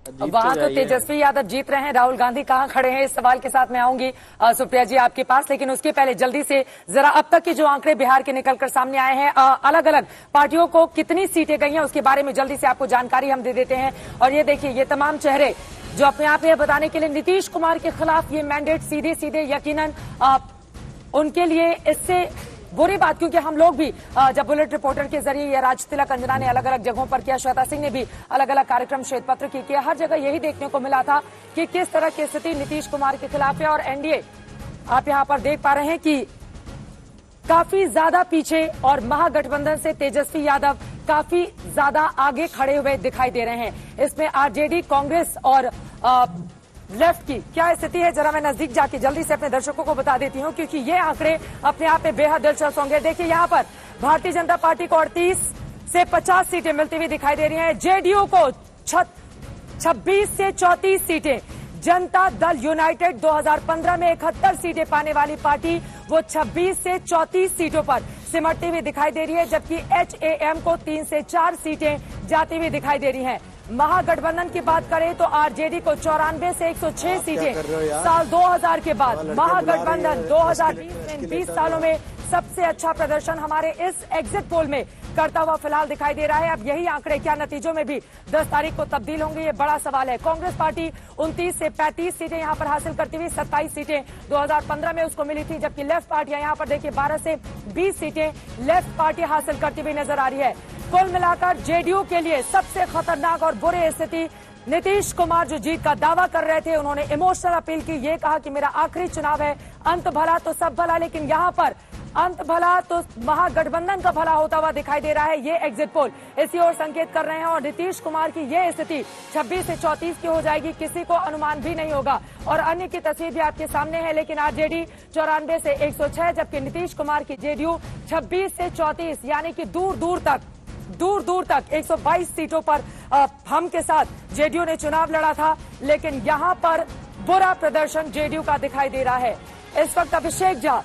वहां तो तेजस्वी यादव जीत रहे हैं, राहुल गांधी कहां खड़े हैं, इस सवाल के साथ मैं आऊंगी सुप्रिया जी आपके पास। लेकिन उसके पहले जल्दी से जरा अब तक के जो आंकड़े बिहार के निकलकर सामने आए हैं, अलग अलग पार्टियों को कितनी सीटें गई हैं, उसके बारे में जल्दी से आपको जानकारी हम दे देते हैं। और ये देखिए, ये तमाम चेहरे जो अपने आप में बताने के लिए नीतीश कुमार के खिलाफ ये मैंडेट सीधे सीधे यकीनन उनके लिए इससे बुरी बात, क्योंकि हम लोग भी जब बुलेट रिपोर्टर के जरिए या राज तिलक अंजना ने अलग अलग जगहों पर किया, श्वेता सिंह ने भी अलग अलग कार्यक्रम श्वेत पत्र की किया, हर जगह यही देखने को मिला था कि किस तरह की स्थिति नीतीश कुमार के खिलाफ है। और एनडीए आप यहां पर देख पा रहे हैं कि काफी ज्यादा पीछे और महागठबंधन से तेजस्वी यादव काफी ज्यादा आगे खड़े हुए दिखाई दे रहे हैं। इसमें आरजेडी, कांग्रेस और लेफ्ट की क्या स्थिति है, जरा मैं नजदीक जाके जल्दी से अपने दर्शकों को बता देती हूं, क्योंकि ये आंकड़े अपने आप में बेहद दिलचस्प होंगे। देखिए, यहां पर भारतीय जनता पार्टी को 38 से 50 सीटें मिलती हुई दिखाई दे रही हैं, जेडीयू को 26 से 34 सीटें, जनता दल यूनाइटेड 2015 में 71 सीटें पाने वाली पार्टी, वो 26 से 34 सीटों पर सिमटती हुई दिखाई दे रही है, जबकि एचएएम को 3 से 4 सीटें जाती हुई दिखाई दे रही हैं। महागठबंधन की बात करें तो आरजेडी को 94 से 106 सीटें साल 2000 के बाद, महागठबंधन 2020 में 20 सालों में सबसे अच्छा प्रदर्शन हमारे इस एग्जिट पोल में करता हुआ फिलहाल दिखाई दे रहा है। अब यही आंकड़े क्या नतीजों में भी 10 तारीख को तब्दील होंगे, ये बड़ा सवाल है। कांग्रेस पार्टी 29 से 35 सीटें यहां पर हासिल करती हुई, 27 सीटें 2015 में उसको मिली थी, जबकि लेफ्ट पार्टियां यहां पर देखिए 12 से 20 सीटें लेफ्ट पार्टी हासिल करती हुई नजर आ रही है। कुल मिलाकर जेडीयू के लिए सबसे खतरनाक और बुरी स्थिति, नीतीश कुमार जो जीत का दावा कर रहे थे, उन्होंने इमोशनल अपील की, ये कहा कि मेरा आखिरी चुनाव है, अंत भला तो सब भला, लेकिन यहां पर अंत भला तो महागठबंधन का भला होता हुआ दिखाई दे रहा है। ये एग्जिट पोल इसी ओर संकेत कर रहे हैं और नीतीश कुमार की ये स्थिति 26 से 34 की हो जाएगी, किसी को अनुमान भी नहीं होगा। और अन्य की तस्वीर भी आपके सामने है, लेकिन आरजेडी 94 से 106, जबकि नीतीश कुमार की जेडीयू 26 से 34, यानी कि दूर दूर तक 122 सीटों पर हम के साथ जेडीयू ने चुनाव लड़ा था, लेकिन यहां पर बुरा प्रदर्शन जेडीयू का दिखाई दे रहा है। इस वक्त अभिषेक झा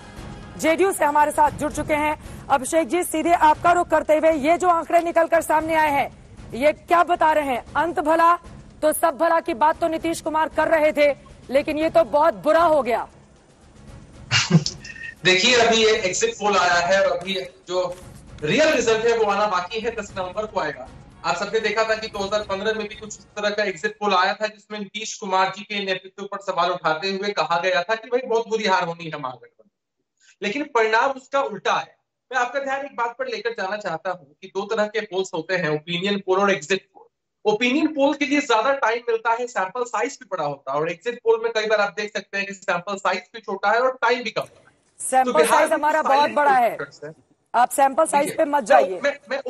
जेडीयू से हमारे साथ जुड़ चुके हैं। अभिषेक जी, सीधे आपका रुख करते हुए, ये जो आंकड़े निकलकर सामने आए हैं, ये क्या बता रहे हैं? अंत भला तो सब भला की बात तो नीतीश कुमार कर रहे थे, लेकिन ये तो बहुत बुरा हो गया। देखिए, अभी ये एग्जिट पोल आया है और अभी जो रियल रिजल्ट है वो आना बाकी है, 10 नवंबर को आएगा। आप सबने देखा था कि 2015 में भी कुछ इस तरह का एग्जिट पोल आया था, जिसमें नीतीश कुमार जी के नेतृत्व पर सवाल उठाते हुए कहा गया था कि भाई बहुत बुरी हार होनी है महागठबंधन, लेकिन परिणाम उसका उल्टा है। मैं आपका ध्यान एक बात पर लेकर जाना चाहता हूं कि दो तरह के पोल्स होते हैं, ओपिनियन पोल और एग्जिट पोल। ओपिनियन पोल के लिए ज्यादा टाइम मिलता है, सैंपल साइज भी बड़ा होता है, और एग्जिट पोल में कई बार आप देख सकते हैं कि सैंपल साइज भी छोटा है और टाइम भी कम होता है। सैंपल साइज हमारा बहुत बड़ा है, आप सैंपल साइज पे मत जाइए। मैं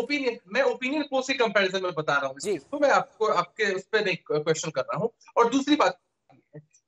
ओपिनियन पोल से कंपैरिजन में बता रहा हूँ, तो मैं आपको आपके उस पर क्वेश्चन कर रहा हूँ। और दूसरी बात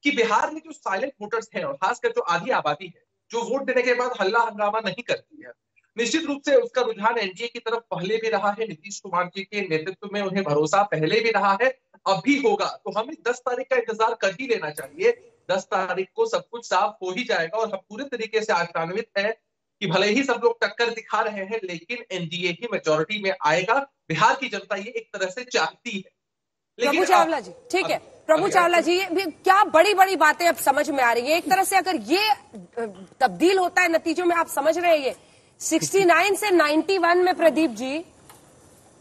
कि बिहार में जो साइलेंट वोटर्स हैं, और खासकर जो आधी आबादी है जो वोट देने के बाद हल्ला हंगामा नहीं करती है, निश्चित रूप से उसका रुझान एनडीए की तरफ पहले भी रहा है। नीतीश कुमार जी के नेतृत्व में उन्हें भरोसा पहले भी रहा है, अब भी होगा। तो हमें 10 तारीख का इंतजार कर ही लेना चाहिए। 10 तारीख को सब कुछ साफ हो ही जाएगा और हम पूरे तरीके से आशान्वित है कि भले ही सब लोग टक्कर दिखा रहे हैं, लेकिन एनडीए ही मेजॉरिटी में आएगा। बिहार की जनता ये एक तरह से चाहती है। प्रभु चावला जी, ठीक है, प्रभु चावला जी, ये क्या बड़ी बड़ी बातें अब समझ में आ रही है। एक तरह से अगर ये तब्दील होता है नतीजों में, आप समझ रहे हैं, ये 69 से 91 में प्रदीप जी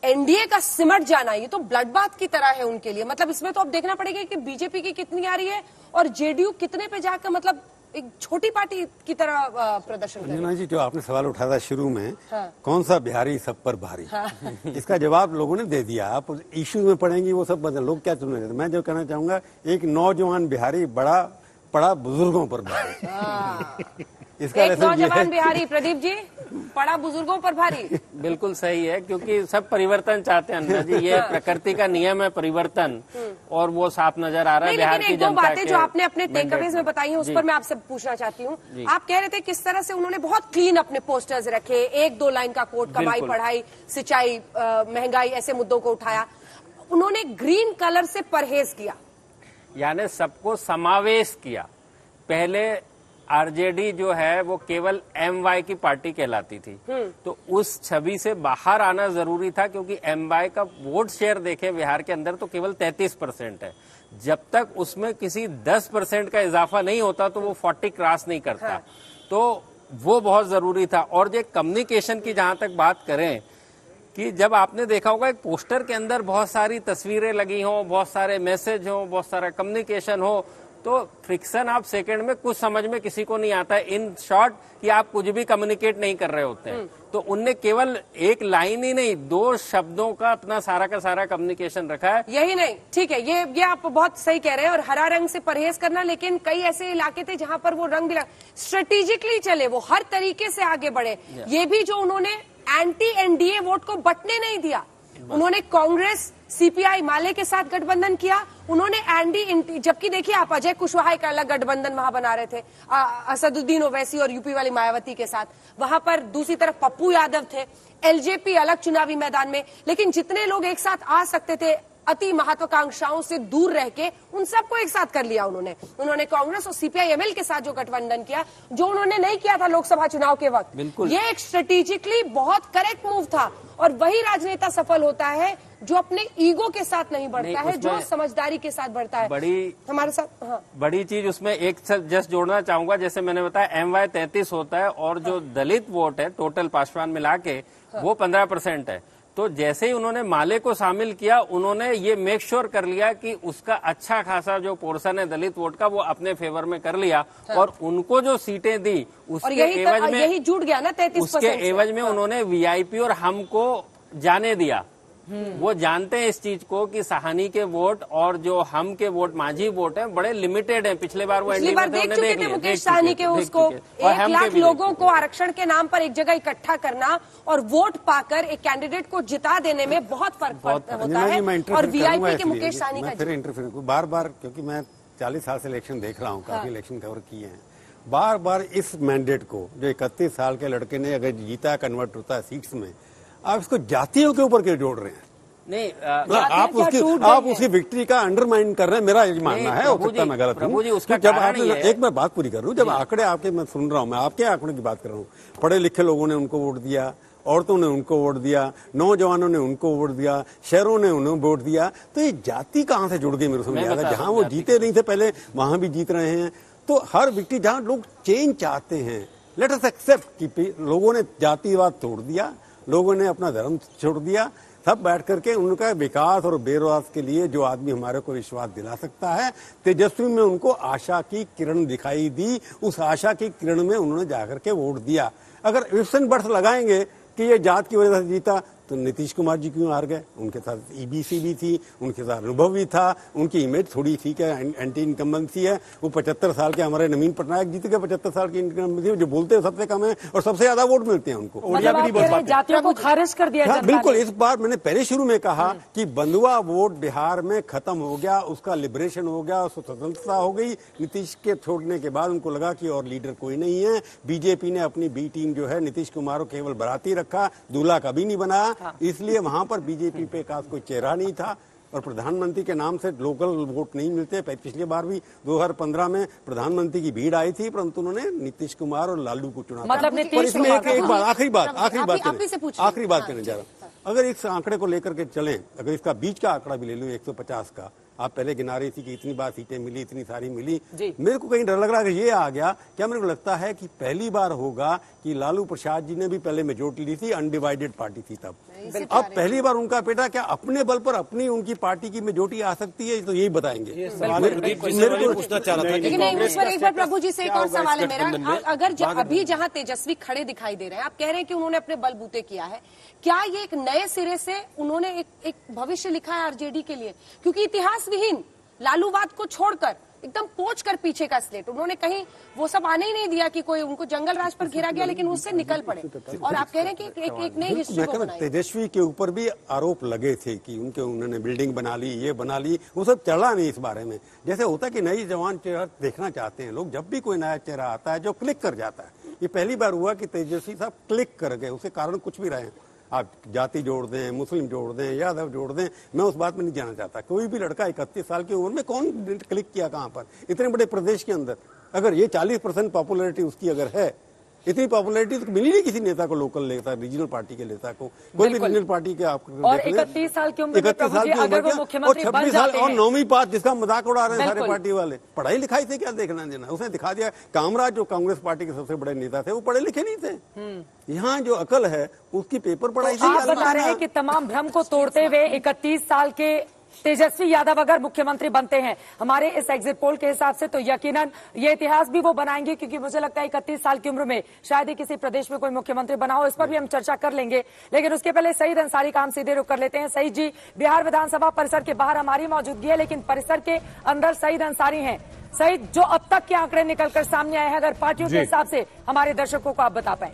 एनडीए का सिमट जाना, ये तो ब्लड बाथ की तरह है उनके लिए। मतलब इसमें तो अब देखना पड़ेगा कि बीजेपी की कितनी आ रही है और जेडीयू कितने पे जाकर, मतलब एक छोटी पार्टी की तरह प्रदर्शन कर रही है। जी, जो आपने सवाल उठाया था शुरू में, हाँ। कौन सा बिहारी सब पर भारी, हाँ। इसका जवाब लोगों ने दे दिया। आप इश्यू में पढ़ेंगी वो सब बदल, लोग क्या चुनेंगे। मैं जो कहना चाहूंगा, एक नौजवान बिहारी पड़ा बुजुर्गों पर भारी। इसका एक नौजवान बिहारी, प्रदीप जी, पड़ा बुजुर्गों पर भारी। बिल्कुल सही है, क्योंकि सब परिवर्तन चाहते हैं अन्ना जी, ये प्रकृति का नियम है परिवर्तन, और वो साफ नजर आ रहा है बिहार की जनता के। दो बातें जो आपने अपने टेकअवेज में बताई हैं, उस पर मैं आपसे पूछना चाहती हूँ। आप कह रहे थे किस तरह से उन्होंने बहुत क्लीन अपने पोस्टर्स रखे, 1-2 लाइन का कोट, कमाई पढ़ाई सिंचाई महंगाई ऐसे मुद्दों को उठाया। उन्होंने ग्रीन कलर से परहेज किया, यानी सबको समावेश किया। पहले आरजेडी जो है वो केवल एमवाई की पार्टी कहलाती थी, तो उस छवि से बाहर आना जरूरी था, क्योंकि एमवाई का वोट शेयर देखे बिहार के अंदर तो केवल 33% है। जब तक उसमें किसी 10% का इजाफा नहीं होता तो वो 40 क्रॉस नहीं करता, हाँ। तो वो बहुत जरूरी था। और ये कम्युनिकेशन की जहां तक बात करें, कि जब आपने देखा होगा एक पोस्टर के अंदर बहुत सारी तस्वीरें लगी हों, बहुत सारे मैसेज हो, बहुत सारा कम्युनिकेशन हो, तो फ्रिक्शन आप सेकंड में कुछ समझ में किसी को नहीं आता है। इन शॉर्ट कि आप कुछ भी कम्युनिकेट नहीं कर रहे होते हैं। तो उनने केवल एक लाइन ही नहीं, 2 शब्दों का अपना सारा का सारा कम्युनिकेशन रखा है। यही नहीं, ठीक है, ये आप बहुत सही कह रहे हैं। और हरा रंग से परहेज करना, लेकिन कई ऐसे इलाके थे जहां पर वो रंग स्ट्रेटेजिकली चले, वो हर तरीके से आगे बढ़े। ये भी जो उन्होंने एंटी एनडीए वोट को बंटने नहीं दिया, उन्होंने कांग्रेस सीपीआई माले के साथ गठबंधन किया, उन्होंने एनडी, जबकि देखिए आप अजय कुशवाहा का अलग गठबंधन वहां बना रहे थे असदुद्दीन ओवैसी और यूपी वाली मायावती के साथ, वहां पर दूसरी तरफ पप्पू यादव थे, एलजेपी अलग चुनावी मैदान में। लेकिन जितने लोग एक साथ आ सकते थे अति महत्वाकांक्षाओं से दूर रह के उन सबको एक साथ कर लिया उन्होंने कांग्रेस और सीपीआई-एमएल के साथ जो गठबंधन किया, जो उन्होंने नहीं किया था लोकसभा चुनाव के वक्त, ये एक स्ट्रेटेजिकली बहुत करेक्ट मूव था। और वही राजनेता सफल होता है जो अपने ईगो के साथ नहीं बढ़ता है, जो समझदारी के साथ बढ़ता है। हमारे साथ बड़ी चीज उसमें एक जस्ट जोड़ना चाहूंगा, जैसे मैंने बताया MY 33 होता है और जो दलित वोट है टोटल पासवान मिला के वो 15% है। तो जैसे ही उन्होंने माले को शामिल किया, उन्होंने ये मेक श्योर कर लिया कि उसका अच्छा खासा जो पोर्शन है दलित वोट का वो अपने फेवर में कर लिया। और उनको जो सीटें दी उसके एवज में यही जुट गया ना 33%। उसके एवज में उन्होंने VIP और हम को जाने दिया। वो जानते हैं इस चीज को कि सहानी के वोट और जो हम के वोट, माझी वोट है, बड़े लिमिटेड हैं। पिछले बार वो देख चुके थे मुकेश सहनी के उसको 1 लाख लोगों को आरक्षण के नाम पर एक जगह इकट्ठा करना और वोट पाकर एक कैंडिडेट को जिता देने में बहुत फर्क होता है। और VIP के मुकेश सहनी का फिर इंटरफेयर बार बार, क्योंकि मैं 40 साल से इलेक्शन देख रहा हूँ, काफी इलेक्शन कवर किए हैं, बार बार इस मैंडेट को जो 31 साल के लड़के ने अगर जीता, कन्वर्ट होता है सीट्स में, आप इसको जातियों के ऊपर क्यों जोड़ रहे हैं? नहीं, आप उसकी विक्ट्री का अंडरमाइन कर रहे हैं, मेरा ये मानना है। हो सकता है मैं गलत हूँ। जब आपने एक मैं बात पूरी कर रहा हूँ, जब आंकड़े आपके मैं सुन रहा हूँ, मैं आपके आंकड़ों की बात कर रहा हूँ, पढ़े लिखे लोगों ने उनको वोट दिया, औरतों ने उनको वोट दिया, नौजवानों ने उनको वोट दिया, शहरों ने उन्हें वोट दिया, तो ये जाति कहाँ से जुड़ गई मेरे समझ में? जहाँ वो जीते नहीं थे पहले, वहां भी जीत रहे हैं। तो हर विक्ट्री, जहाँ लोग चेंज चाहते हैं, लेट अस एक्सेप्ट कि लोगों ने जातिवाद तोड़ दिया, लोगों ने अपना धर्म छोड़ दिया, सब बैठ करके उनका विकास और बेरोजगार के लिए जो आदमी हमारे को विश्वास दिला सकता है, तेजस्वी में उनको आशा की किरण दिखाई दी, उस आशा की किरण में उन्होंने जाकर के वोट दिया। अगर इफ्सन बर्थ लगाएंगे कि ये जात की वजह से जीता, तो नीतीश कुमार जी क्यों हार गए? उनके साथ EBC भी थी, उनके साथ अनुभव भी था, उनकी इमेज थोड़ी ठीक है, एंटी इनकम्बेंसी है। वो 75 साल के हमारे नवीन पटनायक जीत गए, 75 साल की इनकम्बेंसी, जो बोलते हैं सबसे कम है और सबसे ज्यादा वोट मिलते हैं उनको। जातियों को खारिज कर दिया। बिल्कुल, इस बार मैंने पहले शुरू में कहा कि बंधुआ वोट बिहार में खत्म हो गया, उसका लिबरेशन हो गया, उसको स्वतंत्रता हो गई। नीतीश के छोड़ने के बाद उनको लगा कि और लीडर कोई नहीं है। बीजेपी ने अपनी बी टीम जो है नीतीश कुमार को केवल बाराती रखा, दूल्हा कभी नहीं बनाया, इसलिए वहां पर बीजेपी पे का कोई चेहरा नहीं था। और प्रधानमंत्री के नाम से लोकल वोट नहीं मिलते। पिछली बार भी 2015 में प्रधानमंत्री की भीड़ आई थी, परंतु उन्होंने नीतीश कुमार और लालू को चुना। मतलब और इसमें एक बात, आखिरी बात करने जा रहा हूं। अगर इस आंकड़े को लेकर के चलें, अगर इसका बीच का आंकड़ा भी ले लूं 150 का, आप पहले गिना रही थी कि इतनी बार सीटें मिली, इतनी सारी मिली, मेरे को कहीं डर लग रहा है कि ये आ गया क्या? मेरे को लगता है कि पहली बार होगा कि लालू प्रसाद जी ने भी पहले मेजोरिटी ली थी, अनडिवाइडेड पार्टी थी तब। अब पहली बार उनका बेटा क्या अपने बल पर अपनी उनकी पार्टी की मेजोरिटी आ सकती है? तो यही बताएंगे। पूछना चाह रहा था। लेकिन एक बार प्रभु जी से एक और सवाल है मेरा, अगर अभी जहां तेजस्वी खड़े दिखाई दे रहे हैं, आप कह रहे हैं कि उन्होंने अपने बलबूते किया है, क्या ये एक नए सिरे से उन्होंने एक भविष्य लिखा है आरजेडी के लिए? क्योंकि इतिहास विहीन लालूवाद को छोड़कर एकदम पोंछ कर पीछे का स्लेट, उन्होंने कहीं वो सब आने ही नहीं दिया कि कोई उनको जंगल राज पर घेरा गया, लेकिन उससे निकल पड़े। और आप कह रहे हैं कि एक नई हिस्ट्री को बनाई। तेजस्वी के ऊपर भी आरोप लगे थे कि उन्होंने बिल्डिंग बना ली, ये बना ली, वो सब चला नहीं इस बारे में। जैसे होता है कि नई जवान चेहरा देखना चाहते हैं लोग, जब भी कोई नया चेहरा आता है जो क्लिक कर जाता है। ये पहली बार हुआ कि तेजस्वी साहब क्लिक कर गए, उसके कारण कुछ भी रहे। आप जाति जोड़ दें, मुस्लिम जोड़ दें, यादव जोड़ दें, मैं उस बात में नहीं जाना चाहता। कोई भी लड़का 31 साल की उम्र में कौन क्लिक किया कहां पर, इतने बड़े प्रदेश के अंदर? अगर ये 40% पॉपुलैरिटी उसकी अगर है, इतनी पॉपुलैरिटी तो मिली नहीं किसी नेता को, लोकल नेता, रीजनल पार्टी के नेता को, कोई भी रीजनल पार्टी के आप। और 31 साल की उम्र में अगर वो मुख्यमंत्री बन जाते हैं, और 9वीं पास जिसका मजाक उड़ा रहे हैं सारे पार्टी वाले, पढ़ाई लिखाई से क्या देखना देना? उसने दिखा दिया कामराज जो कांग्रेस पार्टी के सबसे बड़े नेता थे, वो पढ़े लिखे नहीं थे। यहाँ जो अकल है उसकी पेपर पढ़ाई से। आप बता रहे हैं कि तमाम भ्रम को तोड़ते हुए 31 साल के तेजस्वी यादव अगर मुख्यमंत्री बनते हैं हमारे इस एग्जिट पोल के हिसाब से, तो यकीनन ये इतिहास भी वो बनाएंगे, क्योंकि मुझे लगता है 31 साल की उम्र में शायद ही किसी प्रदेश में कोई मुख्यमंत्री बना हो। इस पर भी हम चर्चा कर लेंगे, लेकिन उसके पहले सईद अंसारी का हम सीधे रुख कर लेते हैं। सईद जी, बिहार विधानसभा परिसर के बाहर हमारी मौजूदगी है, लेकिन परिसर के अंदर सईद अंसारी हैं। सईद, जो अब तक के आंकड़े निकलकर सामने आए हैं, अगर पार्टियों के हिसाब से हमारे दर्शकों को आप बता पाए।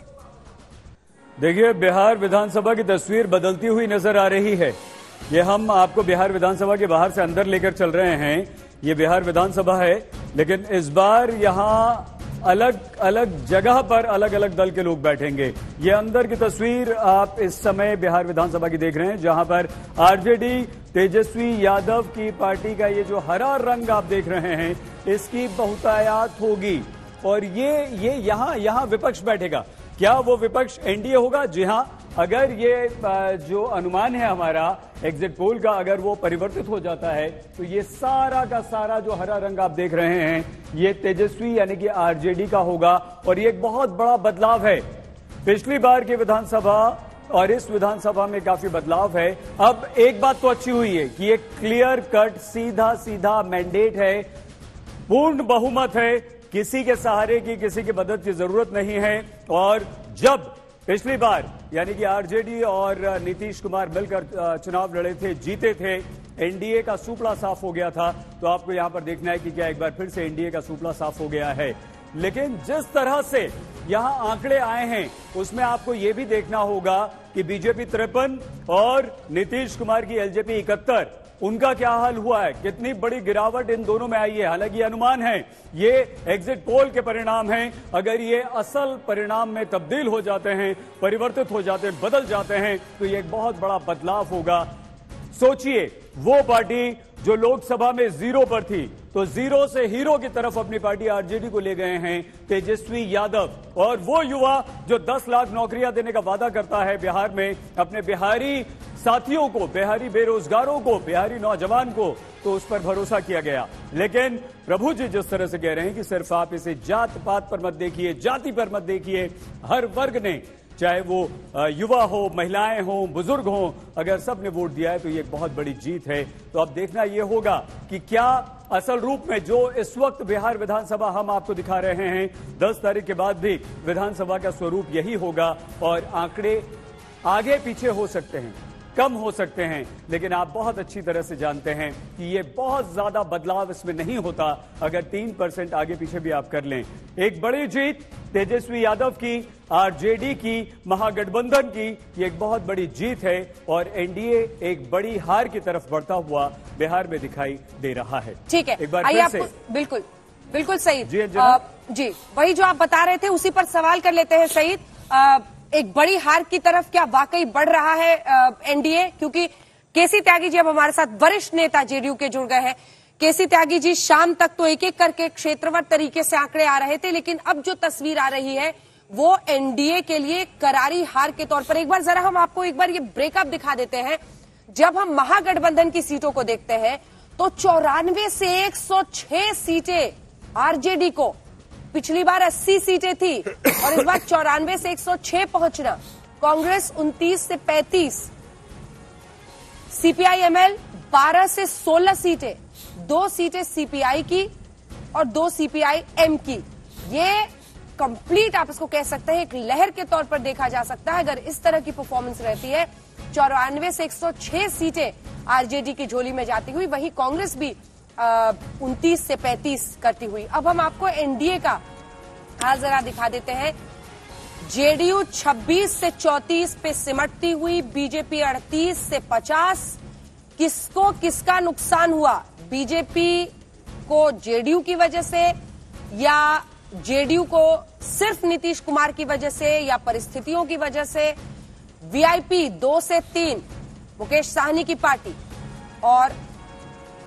देखिए, बिहार विधानसभा की तस्वीर बदलती हुई नजर आ रही है। ये हम आपको बिहार विधानसभा के बाहर से अंदर लेकर चल रहे हैं। ये बिहार विधानसभा है, लेकिन इस बार यहां अलग अलग जगह पर अलग अलग दल के लोग बैठेंगे। ये अंदर की तस्वीर आप इस समय बिहार विधानसभा की देख रहे हैं, जहां पर आरजेडी तेजस्वी यादव की पार्टी का ये जो हरा रंग आप देख रहे हैं, इसकी बहुतायत होगी और ये यहां विपक्ष बैठेगा। क्या वो विपक्ष एनडीए होगा? जी हां, अगर ये जो अनुमान है हमारा एग्जिट पोल का, अगर वो परिवर्तित हो जाता है तो ये सारा का सारा जो हरा रंग आप देख रहे हैं, ये तेजस्वी यानी कि आरजेडी का होगा और ये एक बहुत बड़ा बदलाव है। पिछली बार की विधानसभा और इस विधानसभा में काफी बदलाव है। अब एक बात तो अच्छी हुई है कि ये क्लियर कट सीधा सीधा मैंडेट है, पूर्ण बहुमत है, किसी के सहारे की, किसी की मदद की जरूरत नहीं है। और जब पिछली बार यानी कि आरजेडी और नीतीश कुमार मिलकर चुनाव लड़े थे, जीते थे, एनडीए का सूपड़ा साफ हो गया था, तो आपको यहां पर देखना है कि क्या एक बार फिर से एनडीए का सूपड़ा साफ हो गया है। लेकिन जिस तरह से यहां आंकड़े आए हैं, उसमें आपको यह भी देखना होगा कि बीजेपी 53 और नीतीश कुमार की एलजेपी 71, उनका क्या हाल हुआ है, कितनी बड़ी गिरावट इन दोनों में आई है। हालांकि ये अनुमान है, ये एग्जिट पोल के परिणाम हैं। अगर ये असल परिणाम में तब्दील हो जाते हैं, परिवर्तित हो जाते हैं, बदल जाते हैं, तो ये एक बहुत बड़ा बदलाव होगा। सोचिए, वो पार्टी जो लोकसभा में 0 पर थी, तो 0 से हीरो की तरफ अपनी पार्टी आरजेडी को ले गए हैं तेजस्वी यादव। और वो युवा जो 10 लाख नौकरियां देने का वादा करता है बिहार में अपने बिहारी साथियों को, बिहारी बेरोजगारों को, बिहारी नौजवान को, तो उस पर भरोसा किया गया। लेकिन प्रभु जी जिस तरह से कह रहे हैं कि सिर्फ आप इसे जात पात पर मत देखिए, जाति पर मत देखिए, हर वर्ग ने, चाहे वो युवा हो, महिलाएं हो, बुजुर्ग हो, अगर सब ने वोट दिया है तो ये एक बहुत बड़ी जीत है। तो अब देखना यह होगा कि क्या असल रूप में जो इस वक्त बिहार विधानसभा हम आपको दिखा रहे हैं, 10 तारीख के बाद भी विधानसभा का स्वरूप यही होगा। और आंकड़े आगे पीछे हो सकते हैं, कम हो सकते हैं, लेकिन आप बहुत अच्छी तरह से जानते हैं कि ये बहुत ज्यादा बदलाव इसमें नहीं होता अगर 3% आगे पीछे भी आप कर लें। एक बड़ी जीत तेजस्वी यादव की, आरजेडी की, महागठबंधन की, ये एक बहुत बड़ी जीत है और एनडीए एक बड़ी हार की तरफ बढ़ता हुआ बिहार में दिखाई दे रहा है। ठीक है, एक बार आइए फिर से बिल्कुल बिल्कुल सईद जी वही जो आप बता रहे थे उसी पर सवाल कर लेते हैं। सईद, एक बड़ी हार की तरफ क्या वाकई बढ़ रहा है एनडीए? क्योंकि केसी त्यागी जी अब हमारे साथ वरिष्ठ नेता जेडीयू के जुड़ गए हैं। केसी त्यागी जी, शाम तक तो एक एक करके क्षेत्रवार तरीके से आंकड़े आ रहे थे, लेकिन अब जो तस्वीर आ रही है वो एनडीए के लिए करारी हार के तौर पर। एक बार जरा हम आपको एक बार ये ब्रेकअप दिखा देते हैं। जब हम महागठबंधन की सीटों को देखते हैं तो 94 से 106 सीटें आरजेडी को, पिछली बार 80 सीटें थी और इस बार 94 से 106 पहुंचना। कांग्रेस 29 से 35, सीपीआई-एमएल 12 से 16 सीटें, 2 सीटें सीपीआई की और 2 सीपीआई-एम की। ये कंप्लीट आप इसको कह सकते हैं एक लहर के तौर पर देखा जा सकता है अगर इस तरह की परफॉर्मेंस रहती है। 94 से 106 सीटें आरजेडी की झोली में जाती हुई, वहीं कांग्रेस भी 29 से 35 करती हुई। अब हम आपको एनडीए का हाल जरा दिखा देते हैं। जेडीयू 26 से 34 पे सिमटती हुई, बीजेपी 38 से 50। किसको किसका नुकसान हुआ? बीजेपी को जेडीयू की वजह से या जेडीयू को सिर्फ नीतीश कुमार की वजह से या परिस्थितियों की वजह से? वीआईपी 2 से 3 मुकेश साहनी की पार्टी और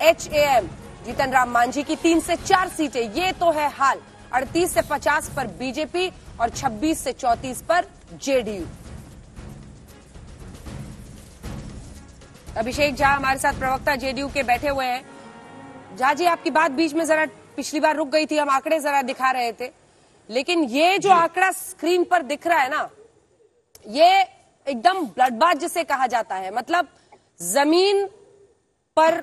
एचएएम जीतन राम मांझी की 3 से 4 सीटें। ये तो है हाल। 38 से 50 पर बीजेपी और 26 से 34 पर जेडीयू। अभिषेक झा हमारे साथ प्रवक्ता जेडीयू के बैठे हुए हैं। झा जी, आपकी बात बीच में जरा पिछली बार रुक गई थी, हम आंकड़े जरा दिखा रहे थे, लेकिन ये जो आंकड़ा स्क्रीन पर दिख रहा है ना, ये एकदम ब्लडबाथ जिसे कहा जाता है, मतलब जमीन पर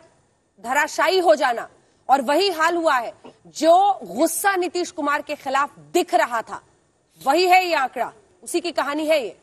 धराशायी हो जाना। और वही हाल हुआ है। जो गुस्सा नीतीश कुमार के खिलाफ दिख रहा था वही है ये आंकड़ा, उसी की कहानी है ये।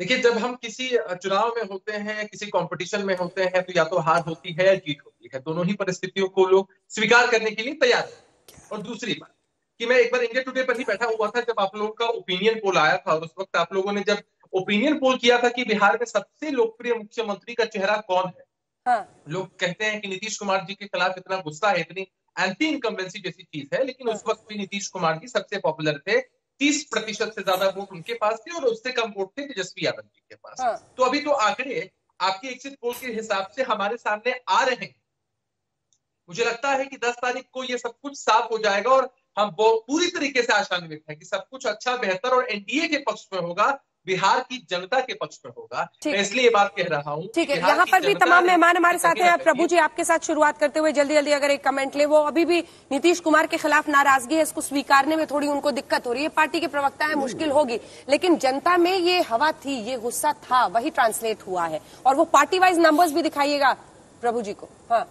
देखिए, जब हम किसी चुनाव में होते हैं, किसी कंपटीशन में होते हैं, तो या तो हार होती है या जीत होती है। दोनों ही परिस्थितियों को लोग स्वीकार करने के लिए तैयार हैं। और दूसरी बात कि मैं एक बार इंडिया टुडे पर ही बैठा हुआ था जब आप लोगों का ओपिनियन पोल आया था, और उस वक्त आप लोगों ने जब ओपिनियन पोल किया था कि बिहार में सबसे लोकप्रिय मुख्यमंत्री का चेहरा कौन है, हाँ। लोग कहते हैं कि नीतीश कुमार जी के खिलाफ इतना गुस्सा है, इतनी एंटी इनकम्बेंसी जैसी चीज है, लेकिन उस वक्त भी नीतीश कुमार जी सबसे पॉपुलर थे। 30% से ज्यादा वोट उनके पास थे और उससे कम वोट थे तेजस्वी यादव जी के पास। तो अभी तो आंकड़े आपके एग्जिट पोल के हिसाब से हमारे सामने आ रहे हैं। मुझे लगता है कि 10 तारीख को ये सब कुछ साफ हो जाएगा और हम पूरी तरीके से आशान्वित हैं कि सब कुछ अच्छा, बेहतर और एनडीए के पक्ष में होगा, बिहार की जनता के पक्ष में होगा। मैं इसलिए ये बात कह रहा हूँ। ठीक है, यहाँ पर भी तमाम मेहमान हमारे साथ हैं। प्रभु जी, आपके साथ शुरुआत करते हुए जल्दी जल्दी अगर एक कमेंट ले। वो अभी भी नीतीश कुमार के खिलाफ नाराजगी है, इसको स्वीकारने में थोड़ी उनको दिक्कत हो रही है। पार्टी के प्रवक्ता है, मुश्किल होगी, लेकिन जनता में ये हवा थी, ये गुस्सा था, वही ट्रांसलेट हुआ है। और वो पार्टी वाइज नंबर्स भी दिखाइएगा प्रभु जी को। हाँ,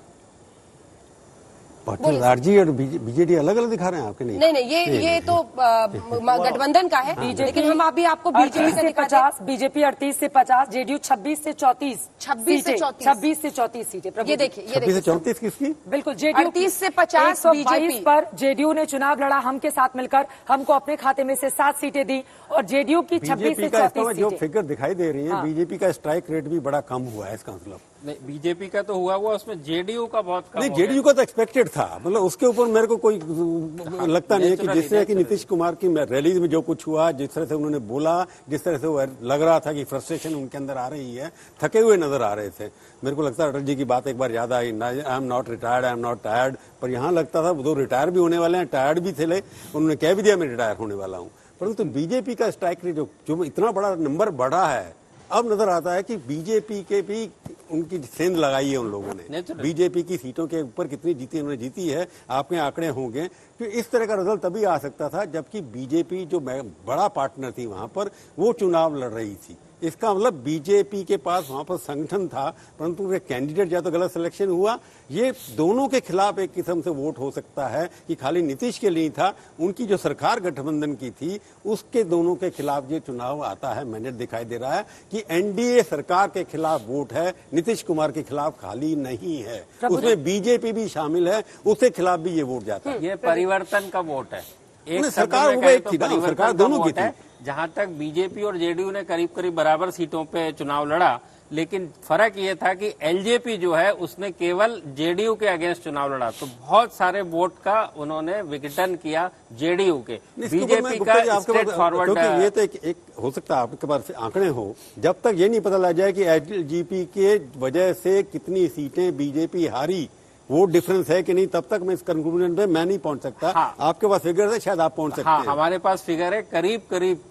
आरजी और बीजेडी अलग अलग दिखा रहे हैं आपके? नहीं, ये तो गठबंधन का है, लेकिन हम अभी आपको बीजेपी से 50, बीजेपी 38 से 50, जेडीयू 26 से 34, 26 से 34 सीटें। ये देखिए 26 से 34 किसकी? बिल्कुल, जेडीयू 38 से 50 बीजेपी पर जेडीयू ने चुनाव लड़ा, हम के साथ मिलकर हमको अपने खाते में से 7 सीटें दी और जेडीयू की 26 से 34 जो फिगर दिखाई दे रही है, बीजेपी का स्ट्राइक रेट भी बड़ा कम हुआ है। इसका मतलब नहीं, बीजेपी का तो हुआ, उसमें जेडीयू का बहुत कम। नहीं, जेडीयू का तो एक्सपेक्टेड था, मतलब उसके ऊपर मेरे को कोई लगता नहीं है कि जिस तरह की नीतीश कुमार की रैली में जो कुछ हुआ, जिस तरह से उन्होंने बोला, जिस तरह से वो लग रहा था कि फ्रस्ट्रेशन उनके अंदर आ रही है, थके हुए नजर आ रहे थे। मेरे को लगता है अटल जी की बात एक बार याद आई, I am not retired, I am not tired. पर यहाँ लगता था वो रिटायर भी होने वाले हैं, टायर्ड भी थे, उन्होंने कह भी दिया मैं रिटायर होने वाला हूँ। परंतु बीजेपी का स्ट्राइक रेट जो इतना बड़ा नंबर बढ़ा है, अब नजर आता है कि बीजेपी के भी उनकी सेंध लगाई है उन लोगों ने। बीजेपी की सीटों के ऊपर कितनी जीती उन्होंने जीती है, आपके आंकड़े होंगे कि इस तरह का रिजल्ट तभी आ सकता था जबकि बीजेपी जो बड़ा पार्टनर थी वहां पर, वो चुनाव लड़ रही थी। इसका मतलब बीजेपी के पास वहां पर संगठन था, परंतु वे कैंडिडेट या तो गलत सिलेक्शन हुआ। ये दोनों के खिलाफ एक किस्म से वोट हो सकता है कि खाली नीतीश के लिए था, उनकी जो सरकार गठबंधन की थी उसके दोनों के खिलाफ ये चुनाव आता है। मैंने दिखाई दे रहा है कि एनडीए सरकार के खिलाफ वोट है, नीतीश कुमार के खिलाफ खाली नहीं है, उसमें बीजेपी भी शामिल है, उसके खिलाफ भी ये वोट जाता है। ये परिवर्तन का वोट है, एक सरकार एक थी ना, सरकार दोनों की थी। जहां तक बीजेपी और जेडीयू ने करीब करीब बराबर सीटों पे चुनाव लड़ा, लेकिन फर्क ये था कि एलजेपी जो है उसने केवल जेडीयू के अगेंस्ट चुनाव लड़ा, तो बहुत सारे वोट का उन्होंने विघटन किया जेडीयू के। बीजेपी का स्ट्रेट फॉरवर्ड, ये तो एक हो सकता है आपके पास आंकड़े हो, जब तक ये नहीं पता लग जाए कि एलजेपी के वजह से कितनी सीटें बीजेपी हारी, वोट डिफरेंस है कि नहीं, तब तक मैं इस कंक्लूजन पे मैं नहीं पहुंच सकता। हाँ, आपके पास फिगर है, शायद आप पहुंच सकते हैं। हमारे पास फिगर है, करीब करीब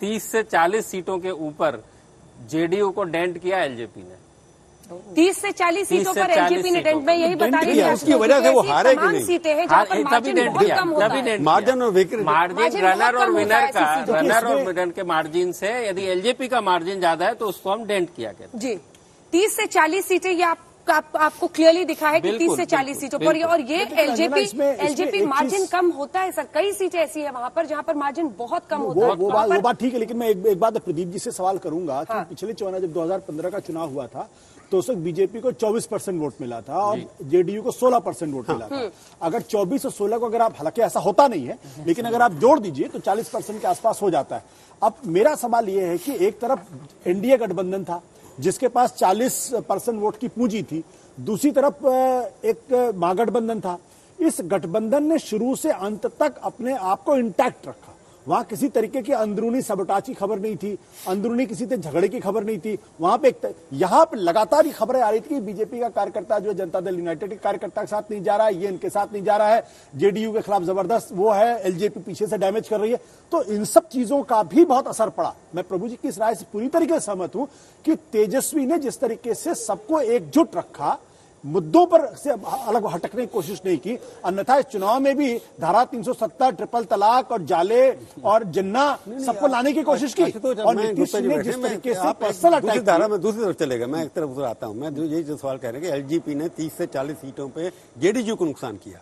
30 से 40 सीटों के ऊपर जेडीयू को डेंट किया एलजेपी ने। 30 से 40 सीटों पर एलजेपी ने डेंट, मैं यही बता रही हूँ, उसकी वजह से वो हारे कि नहीं, सीटें हैं जहाँ पर मार्जिन बहुत कम होता है। मार्जिन और मार्जिन रनर और विनर का, रनर और विनर के मार्जिन से यदि एलजेपी का मार्जिन ज्यादा है तो उसको हम डेंट किया कहते हैं। जी, 30 से 40 सीटें ये आपको क्लियरली दिखा है कि 30 से 40 सीटों पर, और ये एलजेपी मार्जिन कम होता है सर। कई सीटें ऐसी है वहां पर जहां पर मार्जिन बहुत कम होता है। वो बात ठीक है, लेकिन मैं एक बात प्रदीप जी से सवाल करूंगा कि पिछले चुनाव जब 2015 का चुनाव हुआ था तो उस वक्त बीजेपी को 24% वोट मिला था और जेडीयू को 16% वोट मिला था। अगर 24 और 16 को अगर आप, हालांकि ऐसा होता नहीं है, लेकिन अगर आप जोड़ दीजिए तो 40% के आसपास हो जाता है। अब मेरा सवाल यह है कि एक तरफ एनडीए गठबंधन था जिसके पास 40% वोट की पूंजी थी, दूसरी तरफ एक महागठबंधन था। इस गठबंधन ने शुरू से अंत तक अपने आप को इंटैक्ट रखा, वहां किसी तरीके की अंदरूनी सबोटाज की खबर नहीं थी, अंदरूनी किसी से झगड़े की खबर नहीं थी। वहां पे यहां पे लगातार ही खबरें आ रही थी कि बीजेपी का कार्यकर्ता जो जनता दल यूनाइटेड के कार्यकर्ता के साथ नहीं जा रहा है, ये इनके साथ नहीं जा रहा है, जेडीयू के खिलाफ जबरदस्त वो है, एलजेपी पीछे से डैमेज कर रही है। तो इन सब चीजों का भी बहुत असर पड़ा। मैं प्रभु जी की इस राय से पूरी तरीके से सहमत हूं कि तेजस्वी ने जिस तरीके से सबको एकजुट रखा, मुद्दों पर से अलग हटकने की कोशिश नहीं की, अन्यथा इस चुनाव में भी धारा 370, ट्रिपल तलाक और जाले और जिन्ना सबको लाने की कोशिश की। और नीतीश ने जिस तरीके से पर्सनल अटैक धारा में दूसरी तरफ चलेगा, मैं एक तरफ आता हूं। मैं यही जो सवाल कह रहे हैं कि एलजेपी ने 30 से 40 सीटों पे जेडीयू को नुकसान किया।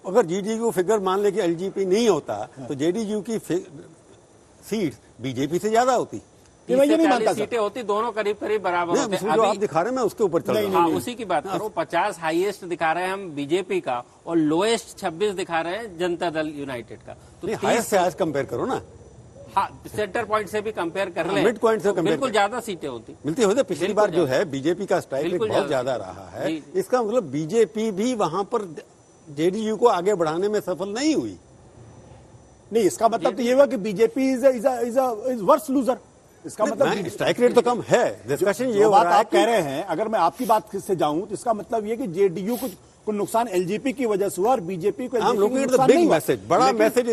अगर जेडीयू को फिगर मान ले कि एलजेपी नहीं होता तो जेडीयू की सीट बीजेपी से ज्यादा होती, सीटें होती, दोनों करीब करीब बराबर होते। जो आप दिखा रहे हैं मैं उसके ऊपर चल रहा हूं, उसी की बात करो। 50 हाईएस्ट दिखा रहे हैं हम बीजेपी का और लोएस्ट 26 दिखा रहे हैं जनता दल यूनाइटेड का। तो हाईएस्ट से आज कंपेयर करो ना। हाँ, सेंटर पॉइंट से भी कंपेयर कर ले, मिड पॉइंट से कंपेयर, बिल्कुल ज्यादा सीटें होती मिलती होती। पिछली बार जो है बीजेपी का स्ट्राइक रेट बहुत ज्यादा रहा है, इसका मतलब बीजेपी भी वहां पर जेडीयू को आगे बढ़ाने में सफल नहीं हुई। नहीं, इसका मतलब तो ये हुआ कि बीजेपी इज वर्स लूजर। इसका मतलब स्ट्राइक रेट तो कम है। डिस्कशन ये बात आप कह रहे हैं, अगर मैं आपकी बात से जाऊं तो इसका मतलब ये कि जेडीयू को नुकसान एलजेपी की वजह से हुआ और बीजेपी को बिग मैसेज, बड़ा मैसेज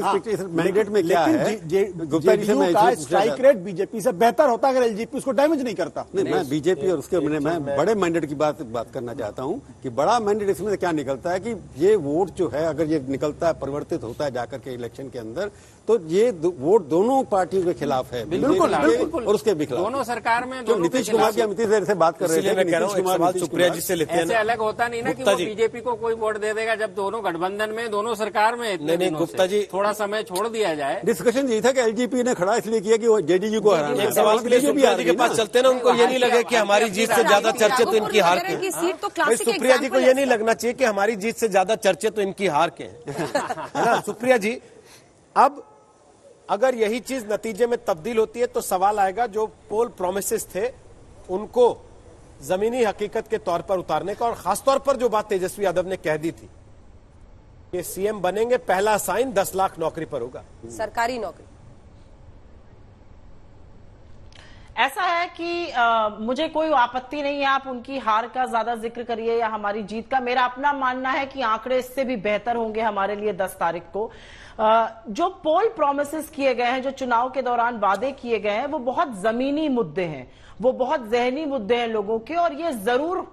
मैंडेट में क्या है। गुप्ता जी से मैं स्ट्राइक रेट बीजेपी से बेहतर होता अगर एलजेपी उसको डैमेज नहीं करता। नहीं, मैं बीजेपी और उसके मैं बड़े मैंडेट की बात करना चाहता हूं कि बड़ा मैंडेट इसमें से क्या निकलता है कि ये वोट जो है, अगर ये निकलता है, परिवर्तित होता है जाकर के इलेक्शन के अंदर, तो ये वोट दोनों पार्टियों के खिलाफ है। बिल्कुल और उसके भी खिलाफ दोनों सरकार में। जो नीतीश कुमार की अमित देर से बात कर रहे थे, नीतीश कुमार सुप्रिया जी से लेते हैं, ऐसे अलग होता नहीं ना कि वो बीजेपी को कोई वोट दे देगा जब दोनों गठबंधन में, दोनों सरकार में। नहीं, गुप्ता जी थोड़ा समय छोड़ दिया जाए। डिस्कशन यही था कि एलजेपी ने खड़ा इसलिए किया कि वो जेडीयू को हराना। एक सवाल के लिए सुप्रिया जी के पास चलते ना, उनको ये नहीं लगे कि हमारी जीत से ज्यादा चर्चे तो इनकी हार के। सुप्रिया जी को ये नहीं लगना चाहिए कि हमारी जीत से ज्यादा चर्चे तो इनकी हार के हैं। सुप्रिया जी, अब अगर यही चीज नतीजे में तब्दील होती है तो सवाल आएगा जो पोल प्रोमिसेस थे उनको जमीनी हकीकत के तौर पर उतारने का, और खासतौर पर जो बात तेजस्वी यादव ने कह दी थी कि सीएम बनेंगे, पहला साइन 10 लाख नौकरी पर होगा, सरकारी नौकरी। ऐसा है कि मुझे कोई आपत्ति नहीं है, आप उनकी हार का ज्यादा जिक्र करिए या हमारी जीत का। मेरा अपना मानना है कि आंकड़े इससे भी बेहतर होंगे हमारे लिए 10 तारीख को। जो पोल प्रोमिसेस किए गए हैं, जो चुनाव के दौरान वादे किए गए हैं, वो बहुत जमीनी मुद्दे हैं, वो बहुत जहनी मुद्दे हैं लोगों के, और ये जरूर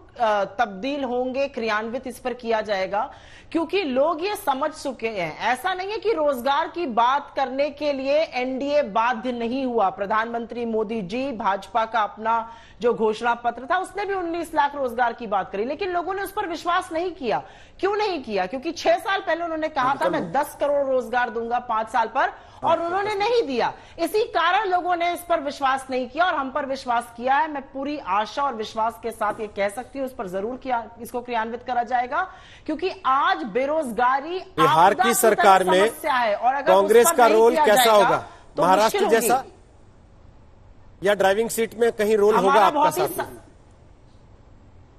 तब्दील होंगे, क्रियान्वित इस पर किया जाएगा, क्योंकि लोग ये समझ चुके हैं। ऐसा नहीं है कि रोजगार की बात करने के लिए एनडीए बाध्य नहीं हुआ। प्रधानमंत्री मोदी जी, भाजपा का अपना जो घोषणा पत्र था, उसने भी 19 लाख रोजगार की बात करी, लेकिन लोगों ने उस पर विश्वास नहीं किया। क्यों नहीं किया? क्योंकि 6 साल पहले उन्होंने कहा था मैं 10 करोड़ रोजगार दूंगा 5 साल पर, और उन्होंने नहीं दिया। इसी कारण लोगों ने इस पर विश्वास नहीं किया और हम पर विश्वास किया है। मैं पूरी आशा और विश्वास के साथ ये कह सकती हूं, इस पर जरूर इसको क्रियान्वित करा जाएगा, क्योंकि आज बेरोजगारी बिहार की सरकार में है, और अगर कांग्रेस का रोल कैसा होगा? तो महाराष्ट्र जैसा, या ड्राइविंग सीट में कहीं रोल होगा आपका साथ?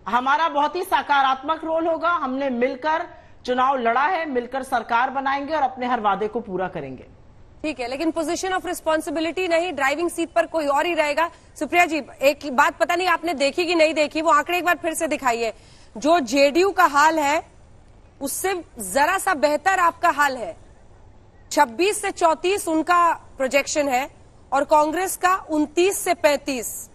हमारा बहुत ही सकारात्मक रोल होगा। हमने मिलकर चुनाव लड़ा है, मिलकर सरकार बनाएंगे और अपने हर वादे को पूरा करेंगे। ठीक है, लेकिन पोजीशन ऑफ रिस्पॉन्सिबिलिटी नहीं, ड्राइविंग सीट पर कोई और ही रहेगा। सुप्रिया जी, एक बात पता नहीं आपने देखी कि नहीं देखी, वो आंकड़े एक बार फिर से दिखाइए। जो जेडीयू का हाल है उससे जरा सा बेहतर आपका हाल है। 26 से 34 उनका प्रोजेक्शन है और कांग्रेस का 29 से 35।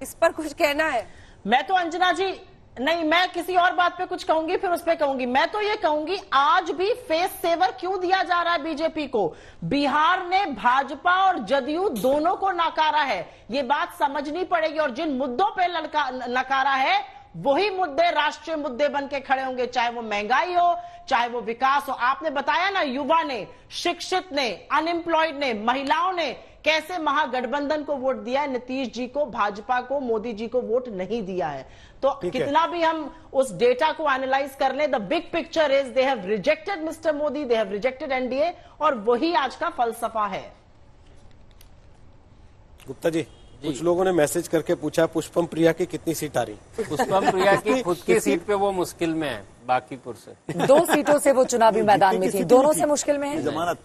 इस पर कुछ कहना है? मैं तो अंजना जी नहीं, मैं किसी और बात पे कुछ कहूंगी, फिर उस पे कहूंगी। मैं तो ये कहूंगी, आज भी फेस सेवर क्यों दिया जा रहा है बीजेपी को? बिहार ने भाजपा और जदयू दोनों को नकारा है, ये बात समझनी पड़ेगी। और जिन मुद्दों पे नकारा है, वही मुद्दे राष्ट्रीय मुद्दे बन के खड़े होंगे, चाहे वो महंगाई हो, चाहे वो विकास हो। आपने बताया ना, युवा ने, शिक्षित ने, अनएम्प्लॉयड ने, महिलाओं ने कैसे महागठबंधन को वोट दिया है, नीतीश जी को, भाजपा को, मोदी जी को वोट नहीं दिया है। तो कितना भी हम उस डेटा को एनालाइज कर लें, the big picture is they have rejected mister Modi, they have rejected NDA, और वही आज का फलसफा है। गुप्ता जी, कुछ लोगों ने मैसेज करके पूछा पुष्पम प्रिया की कितनी सीट आ रही? पुष्पम प्रिया की खुद की सीट पे वो मुश्किल में है, बाकीपुर से 2 सीटों से वो चुनावी मैदान में थी, दोनों से मुश्किल में है। जमानत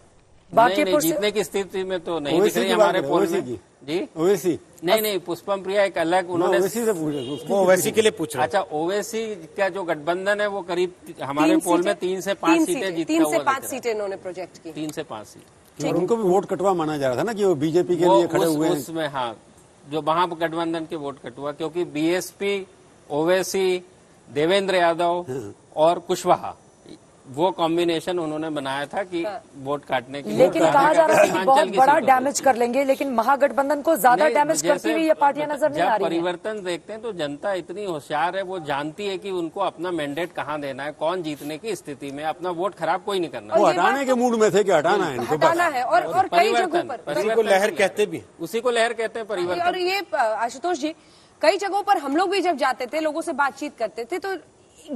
नहीं, जीतने की स्थिति में तो नहीं दिख रही हमारे पोल में जी। ओवैसी नहीं, पुष्पम प्रिया एक अलग, उन्होंने वो ओवैसी के लिए पूछ रहे। अच्छा, ओवैसी का जो गठबंधन है वो करीब हमारे पोल में 3 से 5 सीटें जीतता हुआ 3 से 5 सीटें इन्होंने प्रोजेक्ट की। 3 से 5 सीट। और उनको भी वोट कटवा माना जा रहा था ना कि वो बीजेपी के लिए खड़े हुए हैं। उसमें हाँ, जो महागठबंधन के वोट कटुआ, क्योंकि बीएसपी, ओवैसी, देवेंद्र यादव और कुशवाहा, वो कॉम्बिनेशन उन्होंने बनाया था कि वोट काटने के लिए। लेकिन कहा जा रहा है कि बहुत बड़ा डैमेज कर लेंगे, लेकिन महागठबंधन को ज्यादा डैमेज करती हुई ये पार्टियां नजर नहीं आ रही हैं। परिवर्तन देखते हैं तो जनता इतनी होशियार है, वो जानती है कि उनको अपना मैंडेट कहाँ देना है, कौन जीतने की स्थिति में, अपना वोट खराब कोई नहीं करना। वो हटाने के मूड में थे कि हटाना है, हटाना है। और कई जगहों पर उसी को लहर कहते भी, उसी को लहर कहते हैं परिवर्तन। और ये आशुतोष जी, कई जगहों पर हम लोग भी जब जाते थे, लोगों से बातचीत करते थे, तो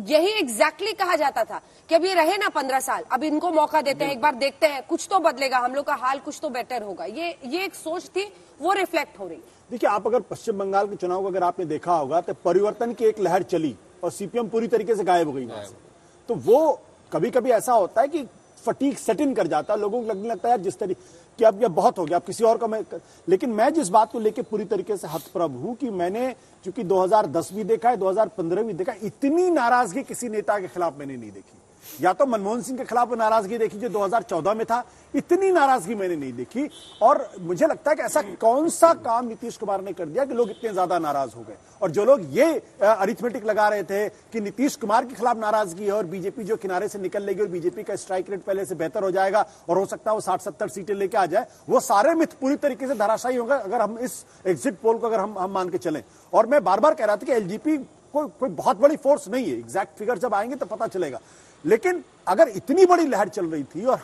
यही एग्जैक्टली कहा जाता था कि अब ये रहे ना 15 साल, अब इनको मौका देते हैं, एक बार देखते हैं, कुछ तो बदलेगा, हम लोग का हाल कुछ तो बेटर होगा। ये एक सोच थी, वो रिफ्लेक्ट हो रही। देखिए, आप अगर पश्चिम बंगाल के चुनाव को अगर आपने देखा होगा तो परिवर्तन की एक लहर चली और सीपीएम पूरी तरीके से गायब हो गई वहां से। तो वो कभी कभी ऐसा होता है कि फटीक सेट इन कर जाता है, लोगों को लगने लगता है यार जिस तरीके कि अब ये बहुत हो गया, अब किसी और का लेकिन मैं जिस बात को लेकर पूरी तरीके से हतप्रभ हूं कि मैंने चूंकि 2010 भी देखा है, 2015 भी देखा, इतनी नाराजगी किसी नेता के खिलाफ मैंने नहीं देखी। या तो मनमोहन सिंह के खिलाफ नाराजगी देखी जो 2014 में था, इतनी नाराजगी मैंने नहीं देखी। और मुझे लगता है कि ऐसा कौन सा काम नीतीश कुमार ने कर दिया कि लोग इतने ज्यादा नाराज हो गए। और जो लोग ये अरिथमेटिक लगा रहे थे कि नीतीश कुमार के खिलाफ नाराजगी है और बीजेपी जो किनारे से निकल लेगी और बीजेपी का स्ट्राइक रेट पहले से बेहतर हो जाएगा और हो सकता है वो 60-70 सीटें लेके आ जाए, वो सारे मिथ पूरी तरीके से धराशायी होंगे अगर हम इस एग्जिट पोल को अगर हम मान के चलें। और मैं बार बार कह रहा था कि एलजेपी कोई बहुत बड़ी फोर्स नहीं है, एग्जैक्ट फिगर जब आएंगे तो पता चलेगा। लेकिन अगर इतनी बड़ी लहर चल रही थी और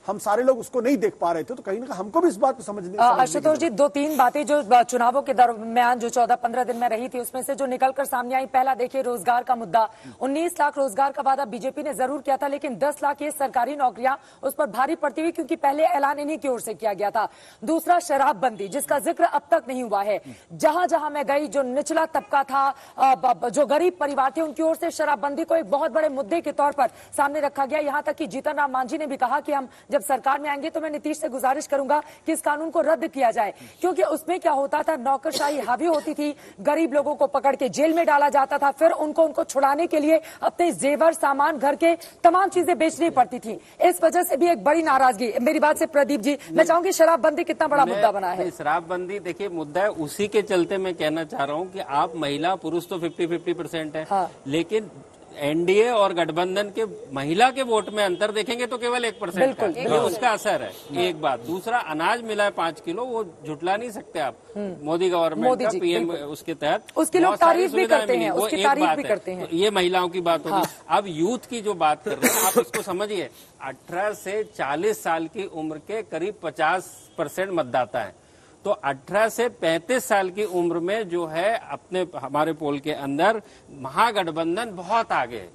हम सारे लोग उसको नहीं देख पा रहे थे, तो कहीं ना कहीं हमको भी इस बात को समझने आशुतोष जी 2-3 बातें जो चुनावों के दरमियान जो 14-15 दिन में रही थी उसमें से जो निकलकर सामने आई, पहला देखिए रोजगार का मुद्दा। 19 लाख रोजगार का वादा बीजेपी ने जरूर किया था, लेकिन 10 लाख ये सरकारी नौकरियां उस पर भारी पड़ती हुई, क्योंकि पहले ऐलान इन्हीं की ओर से किया गया था। दूसरा शराबबंदी, जिसका जिक्र अब तक नहीं हुआ है। जहां जहां मैं गई, जो निचला तबका था, जो गरीब परिवार थे, उनकी ओर से शराबबंदी को एक बहुत बड़े मुद्दे के तौर पर सामने रखा गया। यहां तक कि जीतन राम मांझी ने भी कहा कि हम जब सरकार में आएंगे तो मैं नीतीश से गुजारिश करूंगा कि इस कानून को रद्द किया जाए, क्योंकि उसमें क्या होता था, नौकरशाही हावी होती थी, गरीब लोगों को पकड़ के जेल में डाला जाता था, फिर उनको छुड़ाने के लिए अपने जेवर सामान, घर के तमाम चीजें बेचनी पड़ती थी। इस वजह से भी एक बड़ी नाराजगी। मेरी बात से प्रदीप जी, मैं चाहूंगी शराबबंदी कितना बड़ा मुद्दा बना है। शराबबंदी देखिए मुद्दा है, उसी के चलते मैं कहना चाह रहा हूँ कि आप महिला पुरुष तो 50-50% है, हाँ। लेकिन एनडीए और गठबंधन के महिला के वोट में अंतर देखेंगे तो केवल 1% है, ये उसका असर है। एक बात, दूसरा अनाज मिला है 5 किलो, वो झुटला नहीं सकते आप। मोदी गवर्नमेंट का पीएम उसके तहत उसकी लोग तारीफ भी करते हैं, उसकी तारीफ भी करते हैं। तो ये महिलाओं की बात होगी। अब यूथ की जो बात कर रहे हैं आप इसको समझिए, 18 से 40 साल की उम्र के करीब 50% मतदाता है। तो 18 से 35 साल की उम्र में जो है अपने हमारे पोल के अंदर महागठबंधन बहुत आगे है,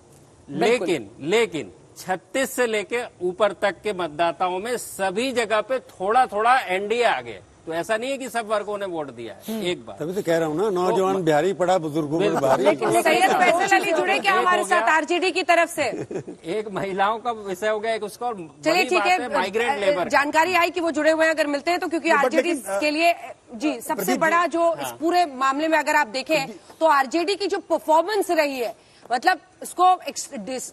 लेकिन 36 से लेके ऊपर तक के मतदाताओं में सभी जगह पे थोड़ा थोड़ा एनडीए आगे। तो ऐसा नहीं है कि सब वर्गों ने वोट दिया है। एक बात तभी तो कह रहा हूँ ना, नौजवान बिहारी पड़ा, बुजुर्गों में भारी। लेकिन सैयद फैसल अली जुड़े क्या हमारे साथ आरजेडी की तरफ से? एक महिलाओं का विषय हो गया, एक उसका। चलिए ठीक है, माइग्रेंट लेबर जानकारी आई कि वो जुड़े हुए हैं, अगर मिलते हैं तो, क्योंकि आरजेडी के लिए जी सबसे बड़ा जो इस पूरे मामले में अगर आप देखें तो आरजेडी की जो परफॉर्मेंस रही है, मतलब इसको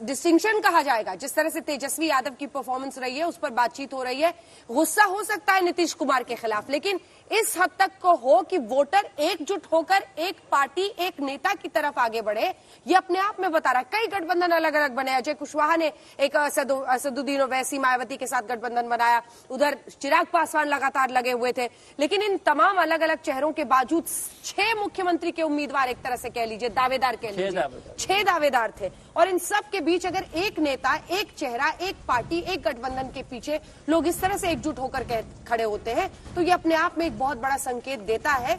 डिस्टिंक्शन कहा जाएगा, जिस तरह से तेजस्वी यादव की परफॉर्मेंस रही है उस पर बातचीत हो रही है। गुस्सा हो सकता है नीतीश कुमार के खिलाफ, लेकिन इस हद तक को हो कि वोटर एकजुट होकर एक पार्टी, एक नेता की तरफ आगे बढ़े, ये अपने आप में बता रहा है। कई गठबंधन अलग अलग बने। अजय कुशवाहा ने एक असदुद्दीन ओवैसी मायावती के साथ गठबंधन बनाया, उधर चिराग पासवान लगातार लगे हुए थे, लेकिन इन तमाम अलग अलग चेहरों के बावजूद 6 मुख्यमंत्री के उम्मीदवार, एक तरह से कह लीजिए दावेदार कह लीजिए, 6 दावेदार थे। और इन सब के बीच अगर एक नेता, एक चेहरा, एक पार्टी, एक गठबंधन के पीछे लोग इस तरह से एकजुट होकर खड़े होते हैं, तो ये अपने आप में एक बहुत बड़ा संकेत देता है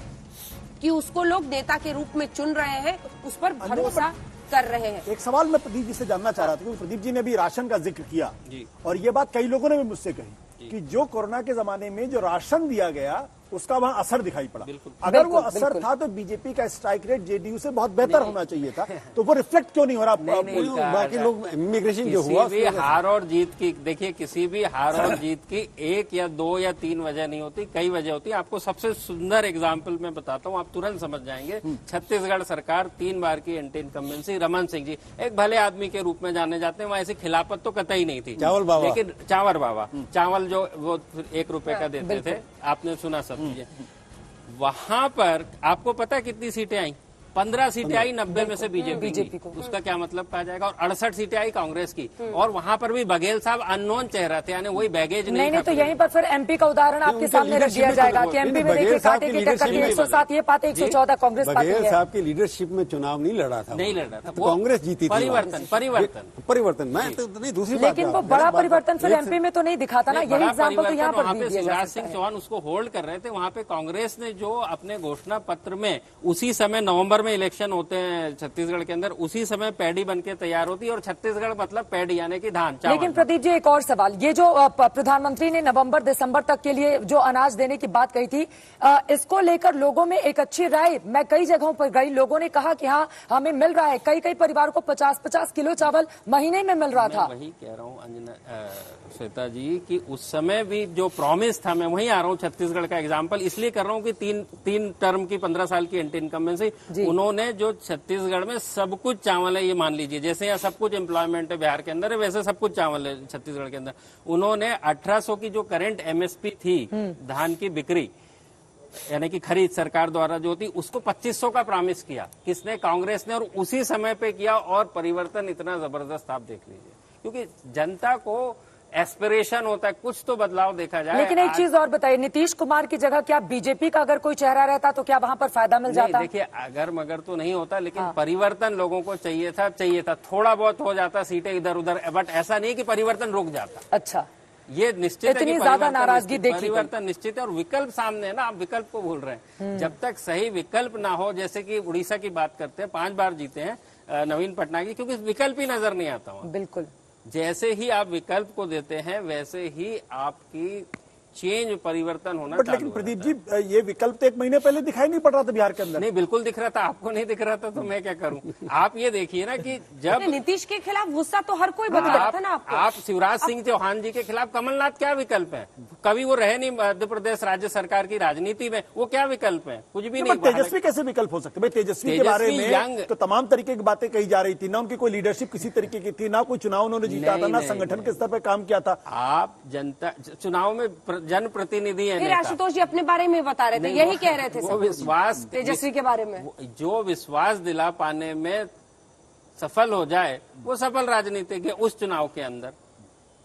कि उसको लोग नेता के रूप में चुन रहे हैं, उस पर भरोसा कर रहे हैं। एक सवाल मैं प्रदीप जी से जानना चाह रहा था, क्योंकि प्रदीप जी ने भी राशन का जिक्र किया और ये बात कई लोगों ने भी मुझसे कही कि जो कोरोना के जमाने में जो राशन दिया गया उसका वहां असर दिखाई पड़ा। अगर वो असर था तो बीजेपी का स्ट्राइक रेट जेडीयू से बहुत बेहतर होना चाहिए था, तो वो रिफ्लेक्ट क्यों नहीं हो रहा? बाकी लोग इमिग्रेशन जो हुआ, किसी भी हार और जीत की, देखिए किसी भी हार और जीत की 1 या 2 या 3 वजह नहीं होती, कई वजह होती है। आपको सबसे सुंदर एग्जाम्पल मैं बताता हूँ, आप तुरंत समझ जाएंगे। छत्तीसगढ़ सरकार 3 बार की एंटी इनकम्बेंसी, रमन सिंह जी एक भले आदमी के रूप में जाने जाते हैं, वहाँ ऐसी खिलाफत तो कतई नहीं थी। चावल बाबा, लेकिन चावल बाबा, चावल जो वो 1 रुपए का देते थे, आपने सुना सब चीजें। वहां पर आपको पता है कितनी सीटें आई? 15 सीटें आई 90 में से बीजेपी को। उसका क्या मतलब कहा जाएगा? और 68 सीटें आई कांग्रेस की। और वहां पर भी बघेल साहब अननोन चेहरा थे, यानी वही बैगेज नहीं तो यहीं पर फिर एमपी का उदाहरण आपके सामने रख दिया जाएगा कि एमपी में देखिए कांटे की टक्कर 107 ये पाते 114 कांग्रेस पाती है। बघेल साहब की लीडरशिप में चुनाव नहीं लड़ा था, कांग्रेस जीती थी। परिवर्तन मैं तो नहीं, दूसरी बात, लेकिन वो बड़ा परिवर्तन फिर एमपी में तो नहीं दिखा था ना। यही एग्जाम्पल तो यहाँ पर शिवराज सिंह चौहान उसको होल्ड कर रहे थे। वहाँ पे कांग्रेस ने जो अपने घोषणा पत्र में उसी समय नवम्बर में इलेक्शन होते हैं छत्तीसगढ़ के अंदर, उसी समय पैडी बनके तैयार होती है, और छत्तीसगढ़ मतलब पैडी यानी कि धान चावल। लेकिन प्रदीप जी एक और सवाल, ये जो प्रधानमंत्री ने नवंबर दिसंबर तक के लिए जो अनाज देने की बात कही थी, इसको लेकर लोगों में एक अच्छी राय, मैं कई जगहों पर गई, लोगों ने कहा कि हाँ हमें मिल रहा है, कई परिवार को 50-50 किलो चावल महीने में मिल रहा था। वही कह रहा हूँ श्वेता जी कि उस समय भी जो प्रॉमिस था, मैं वहीं आ रहा हूँ, छत्तीसगढ़ का एग्जांपल इसलिए कर रहा हूँ कि तीन टर्म की 15 साल की एंटी इनकम्बेंसी, उन्होंने जो छत्तीसगढ़ में सब कुछ चावल है, ये मान लीजिए जैसे यहाँ सब कुछ एम्प्लॉयमेंट है बिहार के अंदर है, वैसे सब कुछ चावल है छत्तीसगढ़ के अंदर। उन्होंने 1800 की जो करंट एमएसपी थी धान की बिक्री यानी कि खरीद सरकार द्वारा जो थी, उसको 2500 का प्रॉमिस किया। किसने? कांग्रेस ने, और उसी समय पे किया, और परिवर्तन इतना जबरदस्त आप देख लीजिए, क्योंकि जनता को एस्पिरेशन होता है, कुछ तो बदलाव देखा जाए। लेकिन एक चीज और बताइए, नीतीश कुमार की जगह क्या बीजेपी का अगर कोई चेहरा रहता तो क्या वहां पर फायदा मिल जाता? देखिए अगर मगर तो नहीं होता, लेकिन परिवर्तन लोगों को चाहिए था, थोड़ा बहुत हो जाता, सीटें इधर उधर, बट ऐसा नहीं कि परिवर्तन रुक जाता। अच्छा, ये निश्चित है, इतनी ज्यादा नाराजगी देखी, परिवर्तन निश्चित है, और विकल्प सामने है ना, आप विकल्प को भूल रहे हैं। जब तक सही विकल्प ना हो, जैसे कि उड़ीसा की बात करते हैं, 5 बार जीते हैं नवीन पटनायक, क्योंकि विकल्प ही नजर नहीं आता वहाँ। बिल्कुल, जैसे ही आप विकल्प को देते हैं वैसे ही आपकी चेंज परिवर्तन होना बट लेकिन प्रदीप जी, ये विकल्प तो 1 महीने पहले दिखाई नहीं पड़ रहा था बिहार के अंदर। नहीं, बिल्कुल दिख रहा था, आपको नहीं दिख रहा था तो मैं क्या करूं। आप ये देखिए ना कि जब नीतीश के खिलाफ गुस्सा तो हर कोई बता रहा था ना आपको। आप शिवराज सिंह चौहान जी के खिलाफ, कमलनाथ क्या विकल्प है? कभी वो रहे नहीं मध्य प्रदेश राज्य सरकार की राजनीति में, वो क्या विकल्प है? कुछ भी नहीं। तेजस्वी कैसे विकल्प हो सकते? भाई तेजस्वी के बारे में तो तमाम तरीके की बातें कही जा रही थी ना, उनकी कोई लीडरशिप किसी तरीके की थी ना, कोई चुनाव उन्होंने जीता था ना, संगठन के स्तर पर काम किया था। आप जनता चुनाव में जनप्रतिनिधि, आशुतोष जी अपने बारे में बता रहे थे, यही कह रहे थे वो विश्वास तेजस्वी के बारे में, जो विश्वास दिला पाने में सफल हो जाए वो सफल राजनीतिक है उस चुनाव के अंदर।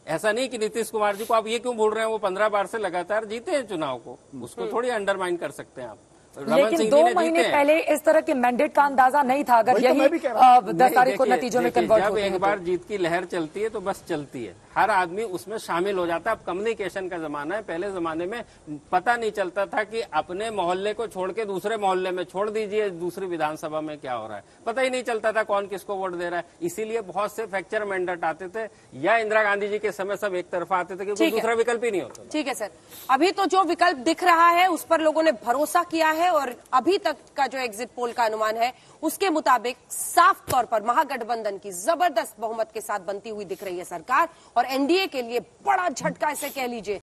ऐसा नहीं कि नीतीश कुमार जी को आप ये क्यों भूल रहे हैं, वो 15 बार से लगातार जीते हैं चुनाव को, उसको थोड़ी अंडरमाइन कर सकते हैं आप। लेकिन 2 महीने पहले इस तरह के मैंडेट का अंदाजा नहीं था, अगर यही 10 तारीख को नतीजों में कन्वर्ट जब एक बार जीत की लहर चलती है तो बस चलती है, हर आदमी उसमें शामिल हो जाता है। अब कम्युनिकेशन का जमाना है, पहले जमाने में पता नहीं चलता था कि अपने मोहल्ले को छोड़ के दूसरे मोहल्ले में, छोड़ दीजिए दूसरी विधानसभा में क्या हो रहा है, पता ही नहीं चलता था कौन किसको वोट दे रहा है। इसीलिए बहुत से फ्रैक्चर मैंडेट आते थे, या इंदिरा गांधी जी के समय सब एक तरफा आते थे, क्योंकि दूसरा विकल्प ही नहीं होता। ठीक है सर, अभी तो जो विकल्प दिख रहा है उस पर लोगों ने भरोसा किया है, और अभी तक का जो एग्जिट पोल का अनुमान है उसके मुताबिक साफ तौर पर महागठबंधन की जबरदस्त बहुमत के साथ बनती हुई दिख रही है सरकार, और एनडीए के लिए बड़ा झटका इसे कह लीजिए